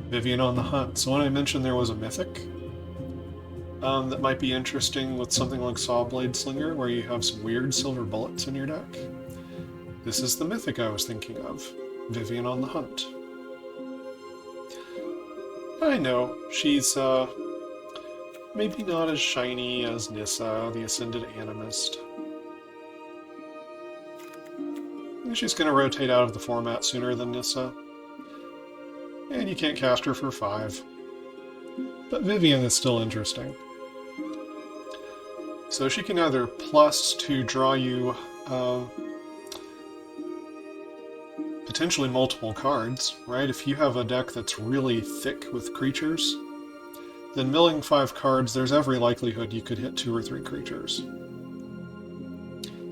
S1: Vivian on the Hunt. So when I mentioned there was a mythic that might be interesting with something like Sawblade Slinger, where you have some weird silver bullets in your deck, this is the mythic I was thinking of. Vivian on the Hunt. I know, she's maybe not as shiny as Nissa, the Ascended Animist. She's going to rotate out of the format sooner than Nissa. And you can't cast her for 5. But Vivian is still interesting. So she can either plus to draw you potentially multiple cards, right? If you have a deck that's really thick with creatures, then milling 5 cards, there's every likelihood you could hit 2 or 3 creatures.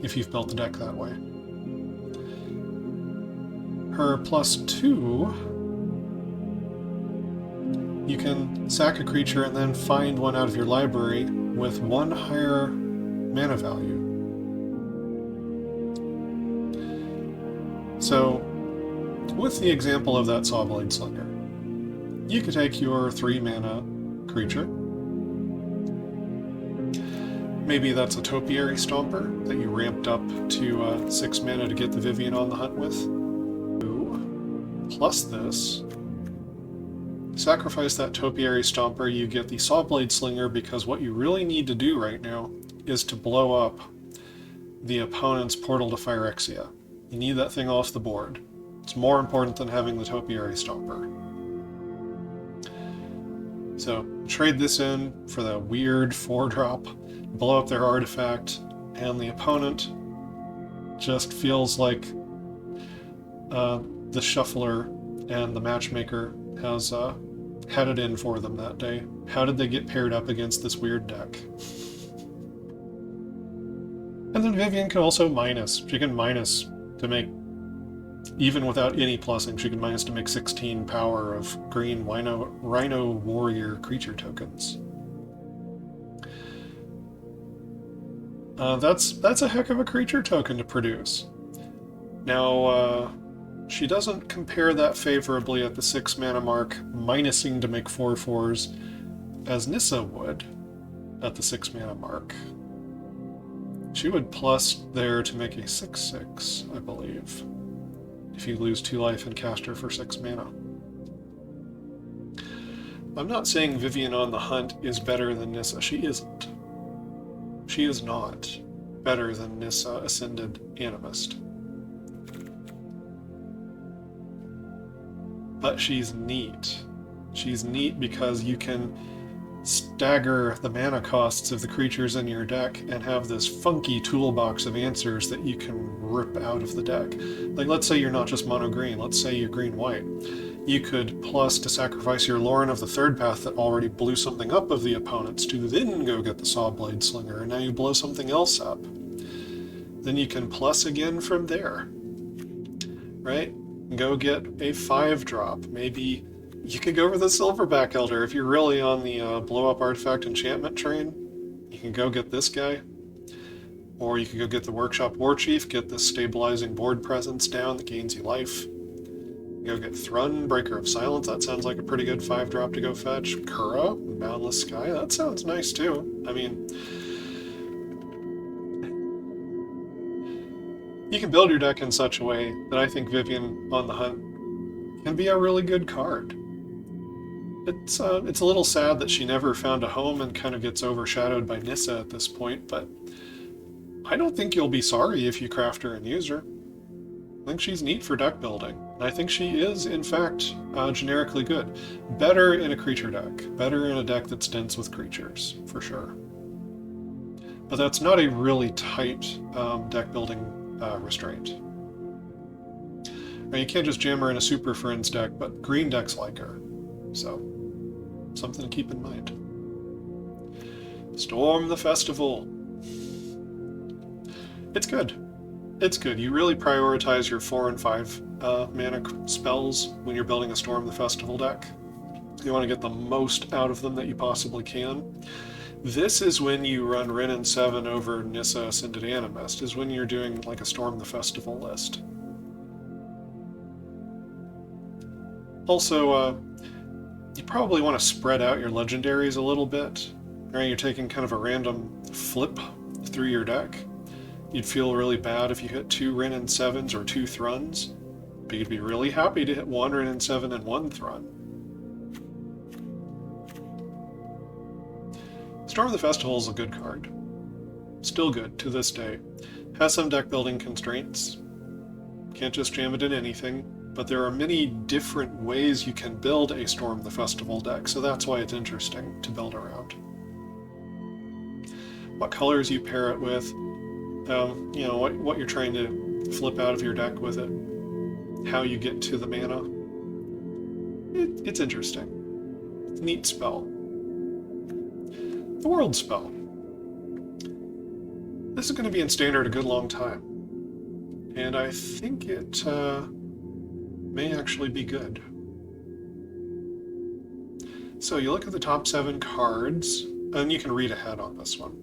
S1: If you've built the deck that way. Her +2, you can sack a creature and then find one out of your library with 1 higher mana value. So, with the example of that Sawblade Slinger, you could take your 3 mana creature. Maybe that's a Topiary Stomper that you ramped up to 6 mana to get the Vivian on the Hunt with. Plus this. Sacrifice that Topiary Stomper, you get the Sawblade Slinger, because what you really need to do right now is to blow up the opponent's Portal to Phyrexia. You need that thing off the board. It's more important than having the Topiary Stomper. So trade this in for the weird 4-drop, blow up their artifact, and the opponent just feels like the shuffler and the matchmaker has had it in for them that day. How did they get paired up against this weird deck? And then Vivian can also minus. She can minus to make, even without any plussing, she can minus to make 16 power of green Rhino Warrior creature tokens. That's a heck of a creature token to produce. Now, she doesn't compare that favorably at the 6 mana mark, minusing to make 4/4s, as Nissa would at the 6 mana mark. She would plus there to make a 6/6, I believe, if you lose 2 life and cast her for 6 mana. I'm not saying Vivian on the Hunt is better than Nissa. She isn't. She is not better than Nissa Ascended Animist. But she's neat. She's neat because you can stagger the mana costs of the creatures in your deck and have this funky toolbox of answers that you can rip out of the deck. Like, let's say you're not just mono green, let's say you're green-white. You could plus to sacrifice your Lauren of the Third Path that already blew something up of the opponent's to then go get the Sawblade Slinger, and now you blow something else up. Then you can plus again from there, right? Go get a 5-drop. Maybe you could go for the Silverback Elder if you're really on the blow-up artifact enchantment train. You can go get this guy. Or you could go get the Workshop Warchief, get this stabilizing board presence down that gains you life. Go get Thrun, Breaker of Silence. That sounds like a pretty good 5-drop to go fetch. Kura, Boundless Sky. That sounds nice too. I mean, you can build your deck in such a way that I think Vivian on the Hunt can be a really good card. It's a little sad that she never found a home and kind of gets overshadowed by Nissa at this point, but I don't think you'll be sorry if you craft her and use her. I think she's neat for deck building. I think she is, in fact, generically good. Better in a creature deck. Better in a deck that's dense with creatures, for sure. But that's not a really tight deck building restraint. Now, you can't just jam her in a Super Friends deck, but green decks like her. So, something to keep in mind. Storm the Festival. It's good. It's good. You really prioritize your 4 and 5 mana spells when you're building a Storm the Festival deck. You want to get the most out of them that you possibly can. This is when you run Wrenn and 7 over Nissa Ascended Animist, is when you're doing like a Storm the Festival list. Also, you probably want to spread out your legendaries a little bit. Right? You're taking kind of a random flip through your deck. You'd feel really bad if you hit 2 Wrenn and 7s or 2 Thruns, but you'd be really happy to hit 1 Wrenn and 7 and 1 Thrun. Storm of the Festival is a good card. Still good to this day. Has some deck building constraints. Can't just jam it in anything, but there are many different ways you can build a Storm the Festival deck, so that's why it's interesting to build around. What colors you pair it with, you know, what you're trying to flip out of your deck with it, how you get to the mana. It's interesting. It's a neat spell. The World Spell. This is going to be in Standard a good long time, and I think it may actually be good. So you look at the top 7 cards, and you can read ahead on this one.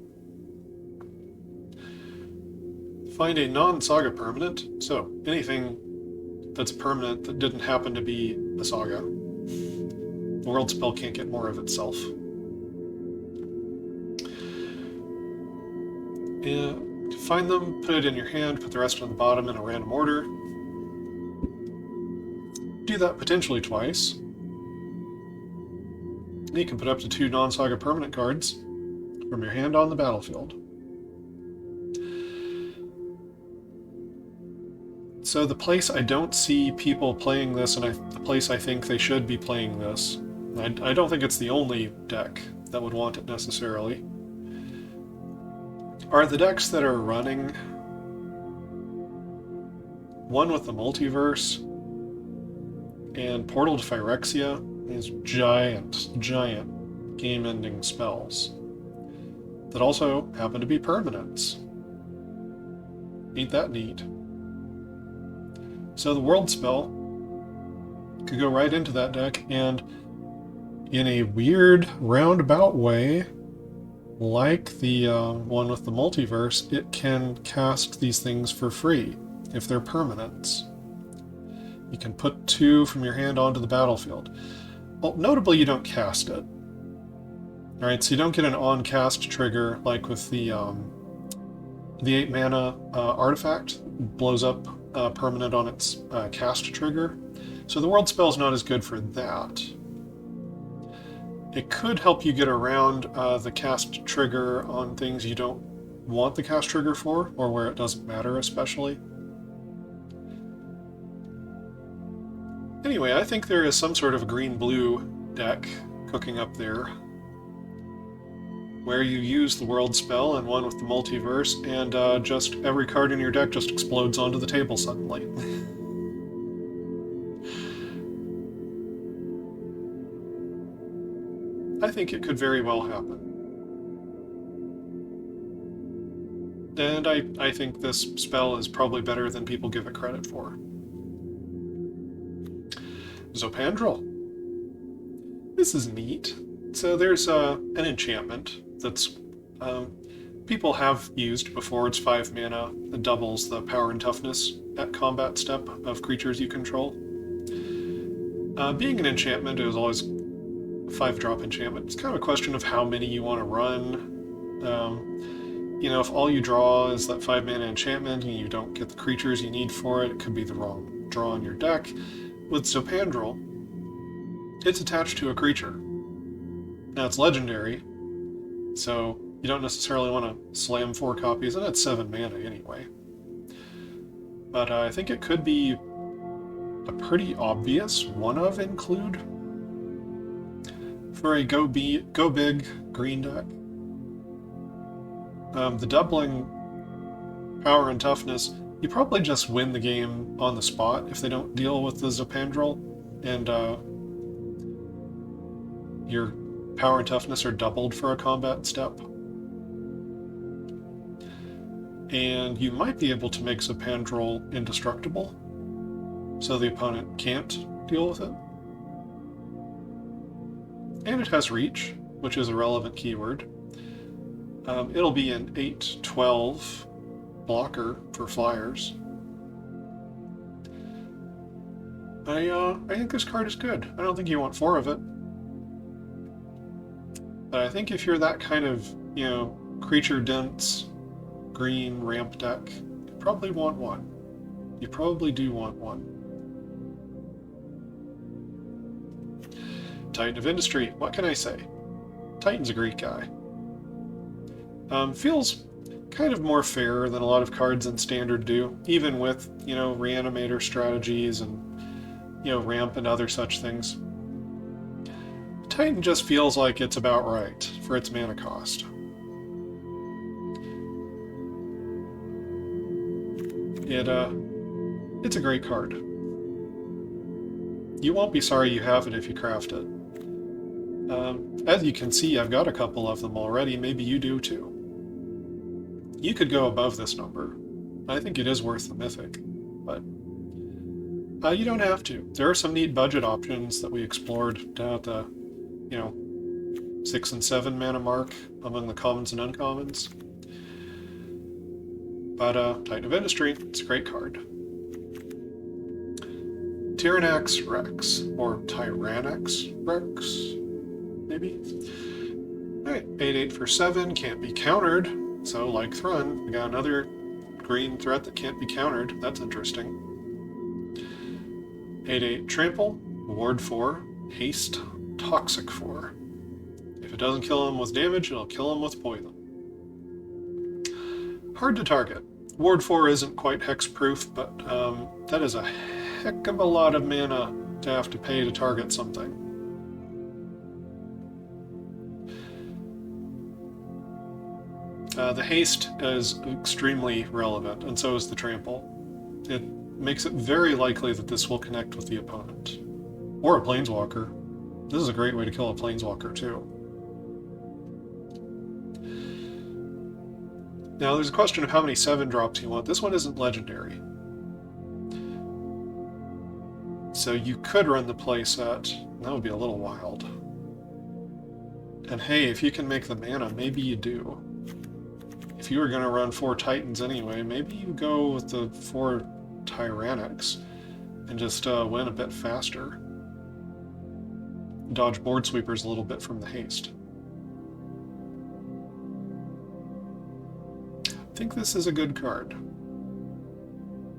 S1: Find a non-saga permanent, so anything that's permanent that didn't happen to be a saga. The World Spell can't get more of itself. And to find them, put it in your hand, put the rest on the bottom in a random order. Do that potentially twice. And you can put up to 2 non-saga permanent cards from your hand on the battlefield. So the place I don't see people playing this, and the place I think they should be playing this, I don't think it's the only deck that would want it necessarily, are the decks that are running one with the Multiverse and Portal to Phyrexia, these giant game-ending spells that also happen to be permanents. Ain't that neat? So the World spell could go right into that deck, and in a weird roundabout way, like the one with the Multiverse, it can cast these things for free if they're permanents. You can put 2 from your hand onto the battlefield. Well, notably, you don't cast it. Alright, so you don't get an on-cast trigger like with the 8 mana artifact. Blows up permanent on its cast trigger. So the World spell is not as good for that. It could help you get around the cast trigger on things you don't want the cast trigger for, or where it doesn't matter especially. Anyway, I think there is some sort of green-blue deck cooking up there, where you use the World spell and one with the Multiverse, and just every card in your deck just explodes onto the table suddenly. I think it could very well happen. And I think this spell is probably better than people give it credit for. Zopandrel. This is neat. So there's an enchantment that's people have used before. It's 5 mana. It doubles the power and toughness at combat step of creatures you control. Being an enchantment, it was always a 5-drop enchantment. It's kind of a question of how many you want to run. You know, if all you draw is that 5 mana enchantment and you don't get the creatures you need for it, it could be the wrong draw in your deck. With Zopandrel, it's attached to a creature. Now it's legendary, so you don't necessarily want to slam 4 copies, and it's 7 mana anyway. But I think it could be a pretty obvious one-of include for a go big green deck. The doubling power and toughness, you probably just win the game on the spot if they don't deal with the Zopandrel, and your power and toughness are doubled for a combat step. And you might be able to make Zopandrel indestructible, so the opponent can't deal with it. And it has reach, which is a relevant keyword. It'll be an 8/12 blocker for flyers. I think this card is good. I don't think you want 4 of it. But I think if you're that kind of, you know, creature-dense green ramp deck, you probably want 1. You probably do want 1. Titan of Industry, what can I say? Titan's a great guy. Feels kind of more fair than a lot of cards in Standard do, even with, you know, Reanimator strategies and, you know, ramp and other such things. Titan just feels like it's about right for its mana cost. It's a great card. You won't be sorry you have it if you craft it. As you can see, I've got a couple of them already. Maybe you do too. You could go above this number. I think it is worth the mythic, but you don't have to. There are some neat budget options that we explored down at the, you know, 6 and 7 mana mark among the commons and uncommons. But Titan of Industry, it's a great card. Tyrannax Rex, or Tyrannax Rex, maybe? Alright, 8/8 for 7, can't be countered. So, like Thrun, we got another green threat that can't be countered. That's interesting. 8/8 Trample, Ward 4, Haste, Toxic 4. If it doesn't kill him with damage, it'll kill him with poison. Hard to target. Ward 4 isn't quite hexproof, but that is a heck of a lot of mana to have to pay to target something. The haste is extremely relevant, and so is the trample. It makes it very likely that this will connect with the opponent. Or a planeswalker. This is a great way to kill a planeswalker, too. Now, there's a question of how many 7-drops you want. This one isn't legendary. So you could run the playset. That would be a little wild. And hey, if you can make the mana, maybe you do. If you were going to run 4 Titans anyway, maybe you go with the 4 Tyrannics and just win a bit faster. Dodge board sweepers a little bit from the haste. I think this is a good card.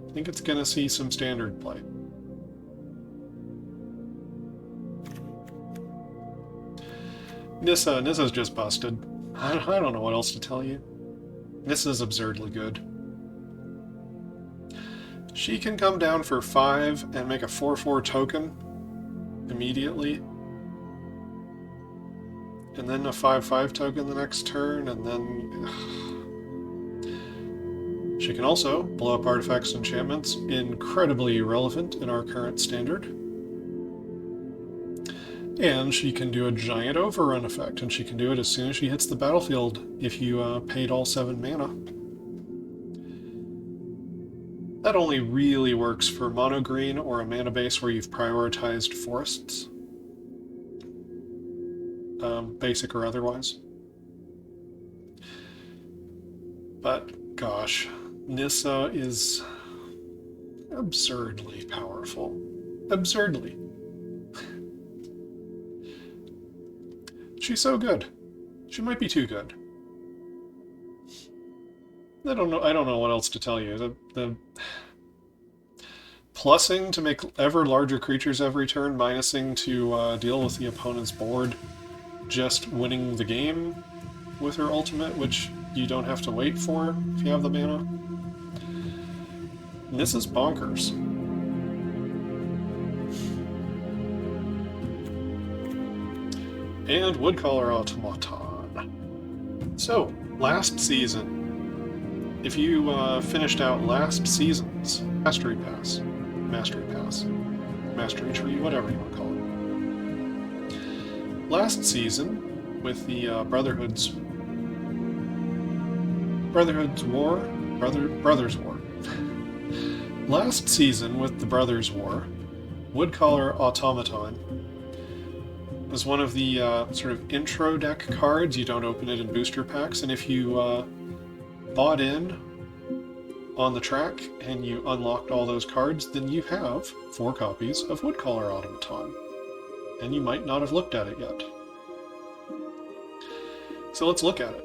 S1: I think it's going to see some standard play. Nissa's just busted. I don't know what else to tell you. Nissa's absurdly good. She can come down for 5 and make a 4/4 token immediately. And then a 5/5 token the next turn, and then... She can also blow up artifacts and enchantments, incredibly relevant in our current standard. And she can do a giant overrun effect, and she can do it as soon as she hits the battlefield if you paid all 7 mana. That only really works for mono green or a mana base where you've prioritized forests. Basic or otherwise. But, gosh, Nissa is absurdly powerful. Absurdly. She's so good. She might be too good. I don't know what else to tell you. The plussing to make ever larger creatures every turn, minusing to deal with the opponent's board, just winning the game with her ultimate, which you don't have to wait for if you have the mana. This is bonkers. And Woodcaller Automaton. So, last season, if you finished out last season's Mastery Pass, Mastery Tree, whatever you want to call it. Last season, with the Brothers War. Last season, with the Brothers War, Woodcaller Automaton was one of the sort of intro deck cards. You don't open it in booster packs, and if you bought in on the track and you unlocked all those cards, then you have 4 copies of Woodcaller Automaton. And you might not have looked at it yet. So let's look at it.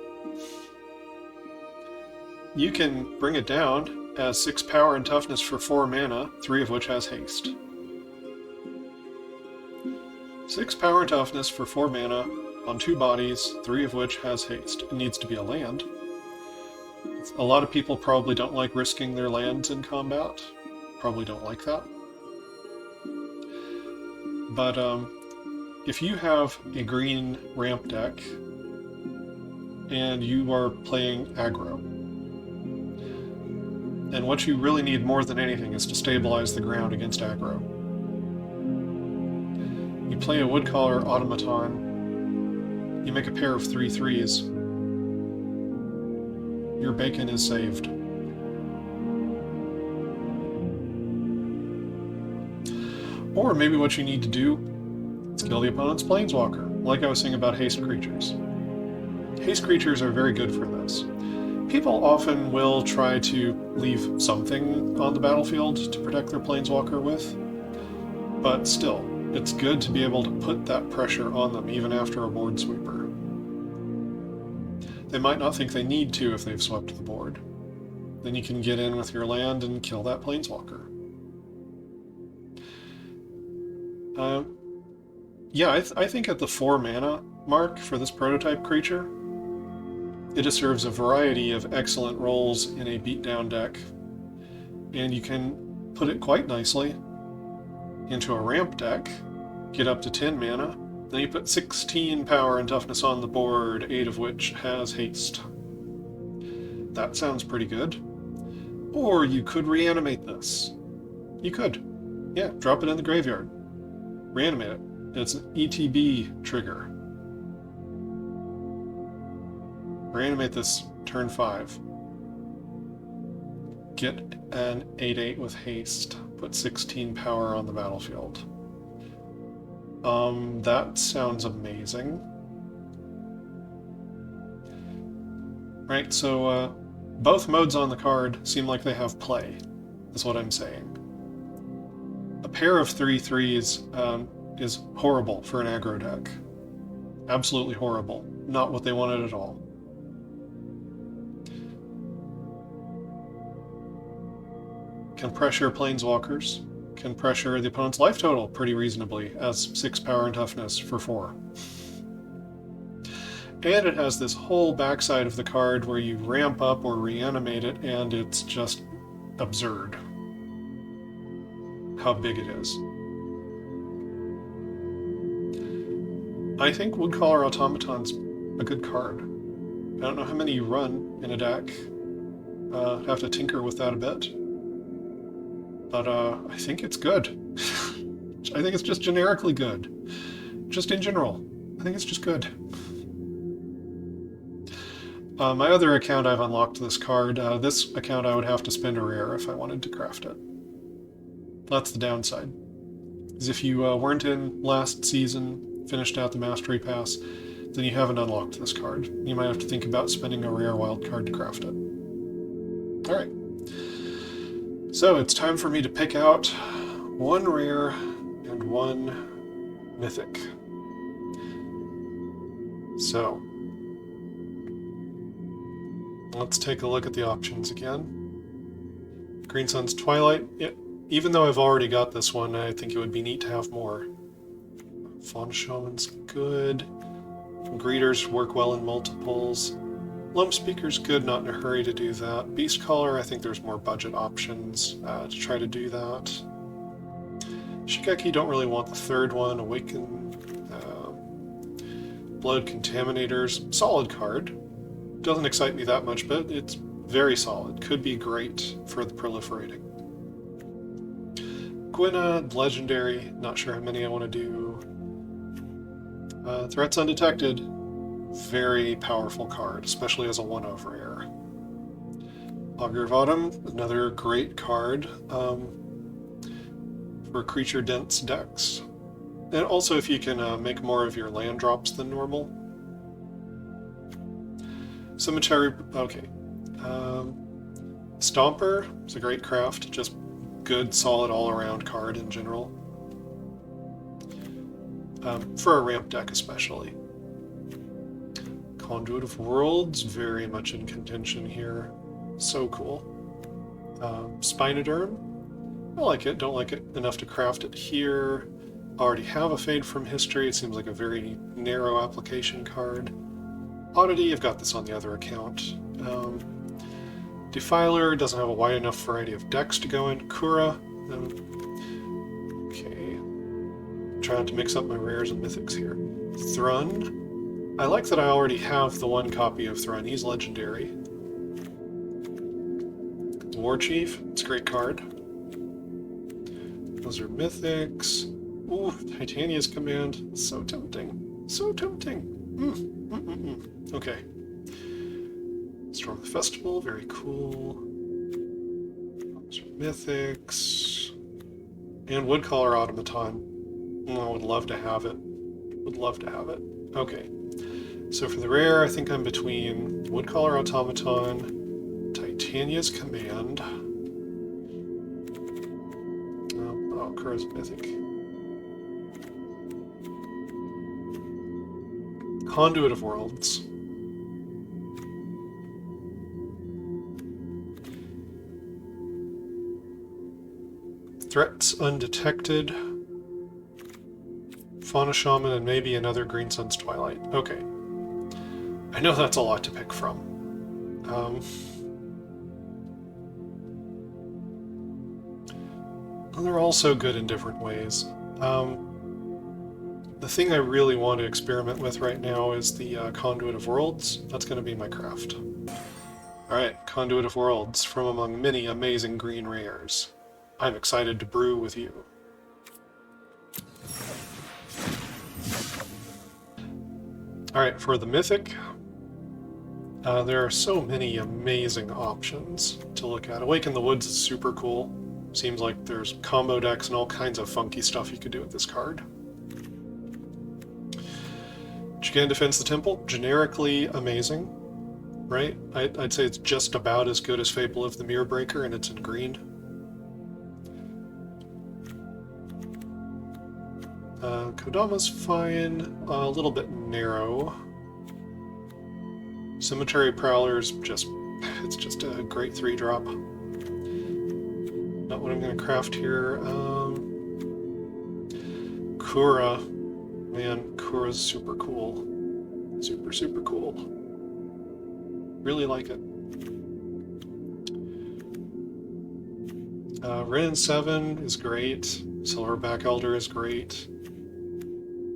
S1: You can bring it down as 6 power and toughness for 4 mana, 3 of which has haste. 6 power and toughness for 4 mana on 2 bodies, 3 of which has haste. It needs to be a land. A lot of people probably don't like risking their lands in combat. Probably don't like that. But if you have a green ramp deck and you are playing aggro, and what you really need more than anything is to stabilize the ground against aggro, you play a Woodcaller Automaton, you make a pair of 3/3s, your bacon is saved. Or maybe what you need to do is kill the opponent's planeswalker, like I was saying about haste creatures. Haste creatures are very good for this. People often will try to leave something on the battlefield to protect their planeswalker with, but still, it's good to be able to put that pressure on them even after a board sweeper. They might not think they need to if they've swept the board. Then you can get in with your land and kill that planeswalker. Yeah, I think at the 4 mana mark for this prototype creature, It just serves a variety of excellent roles in a beatdown deck, and you can put it quite nicely into a ramp deck, get up to 10 mana, then you put 16 power and toughness on the board, 8 of which has haste. That sounds pretty good. Or you could reanimate this. You could. Yeah, drop it in the graveyard. Reanimate it. It's an ETB trigger. Reanimate this turn 5. Get an 8/8 with haste. Put 16 power on the battlefield. That sounds amazing. Right, so both modes on the card seem like they have play, is what I'm saying. A pair of 3/3s is horrible for an aggro deck. Absolutely horrible. Not what they wanted at all. Can pressure planeswalkers. Can pressure the opponent's life total pretty reasonably as 6 power and toughness for 4. And it has this whole backside of the card where you ramp up or reanimate it, and it's just absurd how big it is. I think Woodcaller Automaton's a good card. I don't know how many you run in a deck. Have to tinker with that a bit. But I think it's good. I think it's just generically good. Just in general. I think it's just good. My other account, I've unlocked this card. This account I would have to spend a rare if I wanted to craft it. That's the downside. Is if you weren't in last season, finished out the Mastery Pass, then you haven't unlocked this card. You might have to think about spending a rare wild card to craft it. Alright. So it's time for me to pick out one rare and one mythic. So, let's take a look at the options again. Green Sun's Twilight. Yeah, even though I've already got this one, I think it would be neat to have more. Fawn Shaman's good. Greeters work well in multiples. Lump Speaker's good, not in a hurry to do that. Beast Caller, I think there's more budget options to try to do that. Shigeki, don't really want the third one. Awaken. Blood Contaminators, solid card. Doesn't excite me that much, but it's very solid. Could be great for the proliferating. Gwynna, legendary. Not sure how many I want to do. Threats Undetected. Very powerful card, especially as a 1/of rare. Augur of Autumn, another great card for creature-dense decks. And also if you can make more of your land drops than normal. Cemetery, okay. Stomper is a great craft, just good, solid, all-around card in general. For a ramp deck especially. Conduit of Worlds, very much in contention here. So cool. Spinoderm, I like it, don't like it enough to craft it here. Already have a Fade from History, it seems like a very narrow application card. Oddity, I've got this on the other account. Defiler doesn't have a wide enough variety of decks to go in. Kura, okay. Trying to mix up my rares and mythics here. Thrun, I like that I already have the one copy of Thrun, he's legendary. War Chief, it's a great card. Those are mythics. Ooh, Titania's Command, so tempting. So tempting. Okay. Storm of the Festival, very cool. Those are mythics. And Woodcaller Automaton. Oh, I would love to have it. Would love to have it. Okay. So for the rare, I think I'm between Woodcaller Automaton, Titania's Command. Oh, Kura's mythic. Conduit of Worlds. Threats Undetected. Fauna Shaman and maybe another Green Sun's Twilight. Okay. I know that's a lot to pick from. They're all so good in different ways. The thing I really want to experiment with right now is the Conduit of Worlds. That's going to be my craft. Alright, Conduit of Worlds, from among many amazing green rares. I'm excited to brew with you. Alright, for the Mythic, there are so many amazing options to look at. Awaken the Woods is super cool. Seems like there's combo decks and all kinds of funky stuff you could do with this card. Again, Defends the Temple, generically amazing, right? I'd say it's just about as good as Fable of the Mirror Breaker, and it's in green. Kodama's fine, a little bit narrow. Cemetery Prowler's it's just a great 3-drop. Not what I'm going to craft here. Kura. Man, Kura's super cool. Super, super cool. Really like it. Ren 7 is great. Silverback Elder is great.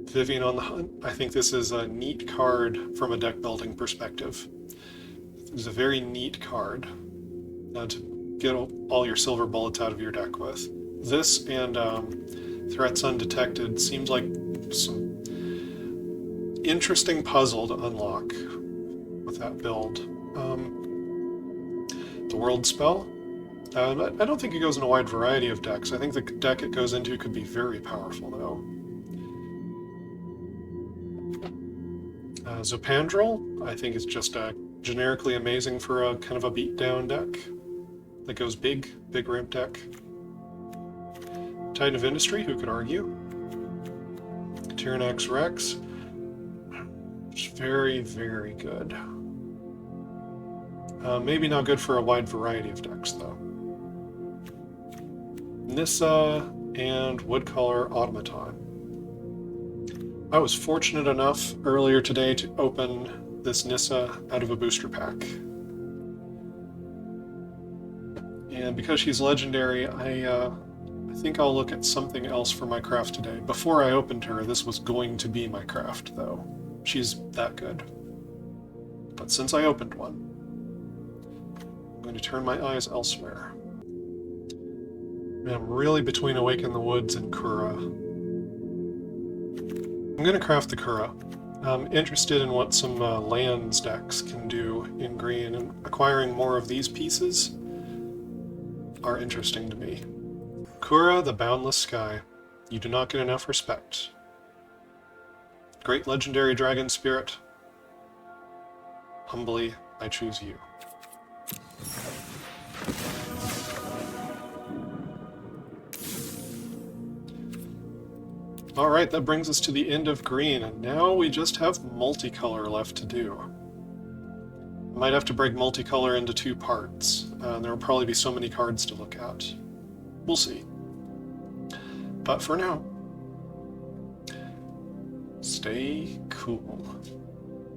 S1: Vivian on the Hunt. I think this is a neat card from a deck building perspective. It's a very neat card to get all your silver bullets out of your deck with. This and Threats Undetected seems like some interesting puzzle to unlock with that build. The World Spell. I don't think it goes in a wide variety of decks. I think the deck it goes into could be very powerful, though. Zopandrel, I think is just generically amazing for a kind of a beatdown deck that goes big ramp deck. Titan of Industry, who could argue? Tyrannax Rex, very, very good. Maybe not good for a wide variety of decks, though. Nissa and Woodcaller Automaton. I was fortunate enough earlier today to open this Nissa out of a booster pack. And because she's legendary, I think I'll look at something else for my craft today. Before I opened her, this was going to be my craft, though. She's that good. But since I opened one, I'm going to turn my eyes elsewhere. I'm really between Awaken the Woods and Kura. I'm going to craft the Kura. I'm interested in what some lands decks can do in green, and acquiring more of these pieces are interesting to me. Kura, the Boundless Sky. You do not get enough respect. Great legendary dragon spirit. Humbly, I choose you. Alright, that brings us to the end of green, and now we just have multicolor left to do. I might have to break multicolor into 2 parts. There will probably be so many cards to look at. We'll see. But for now, stay cool.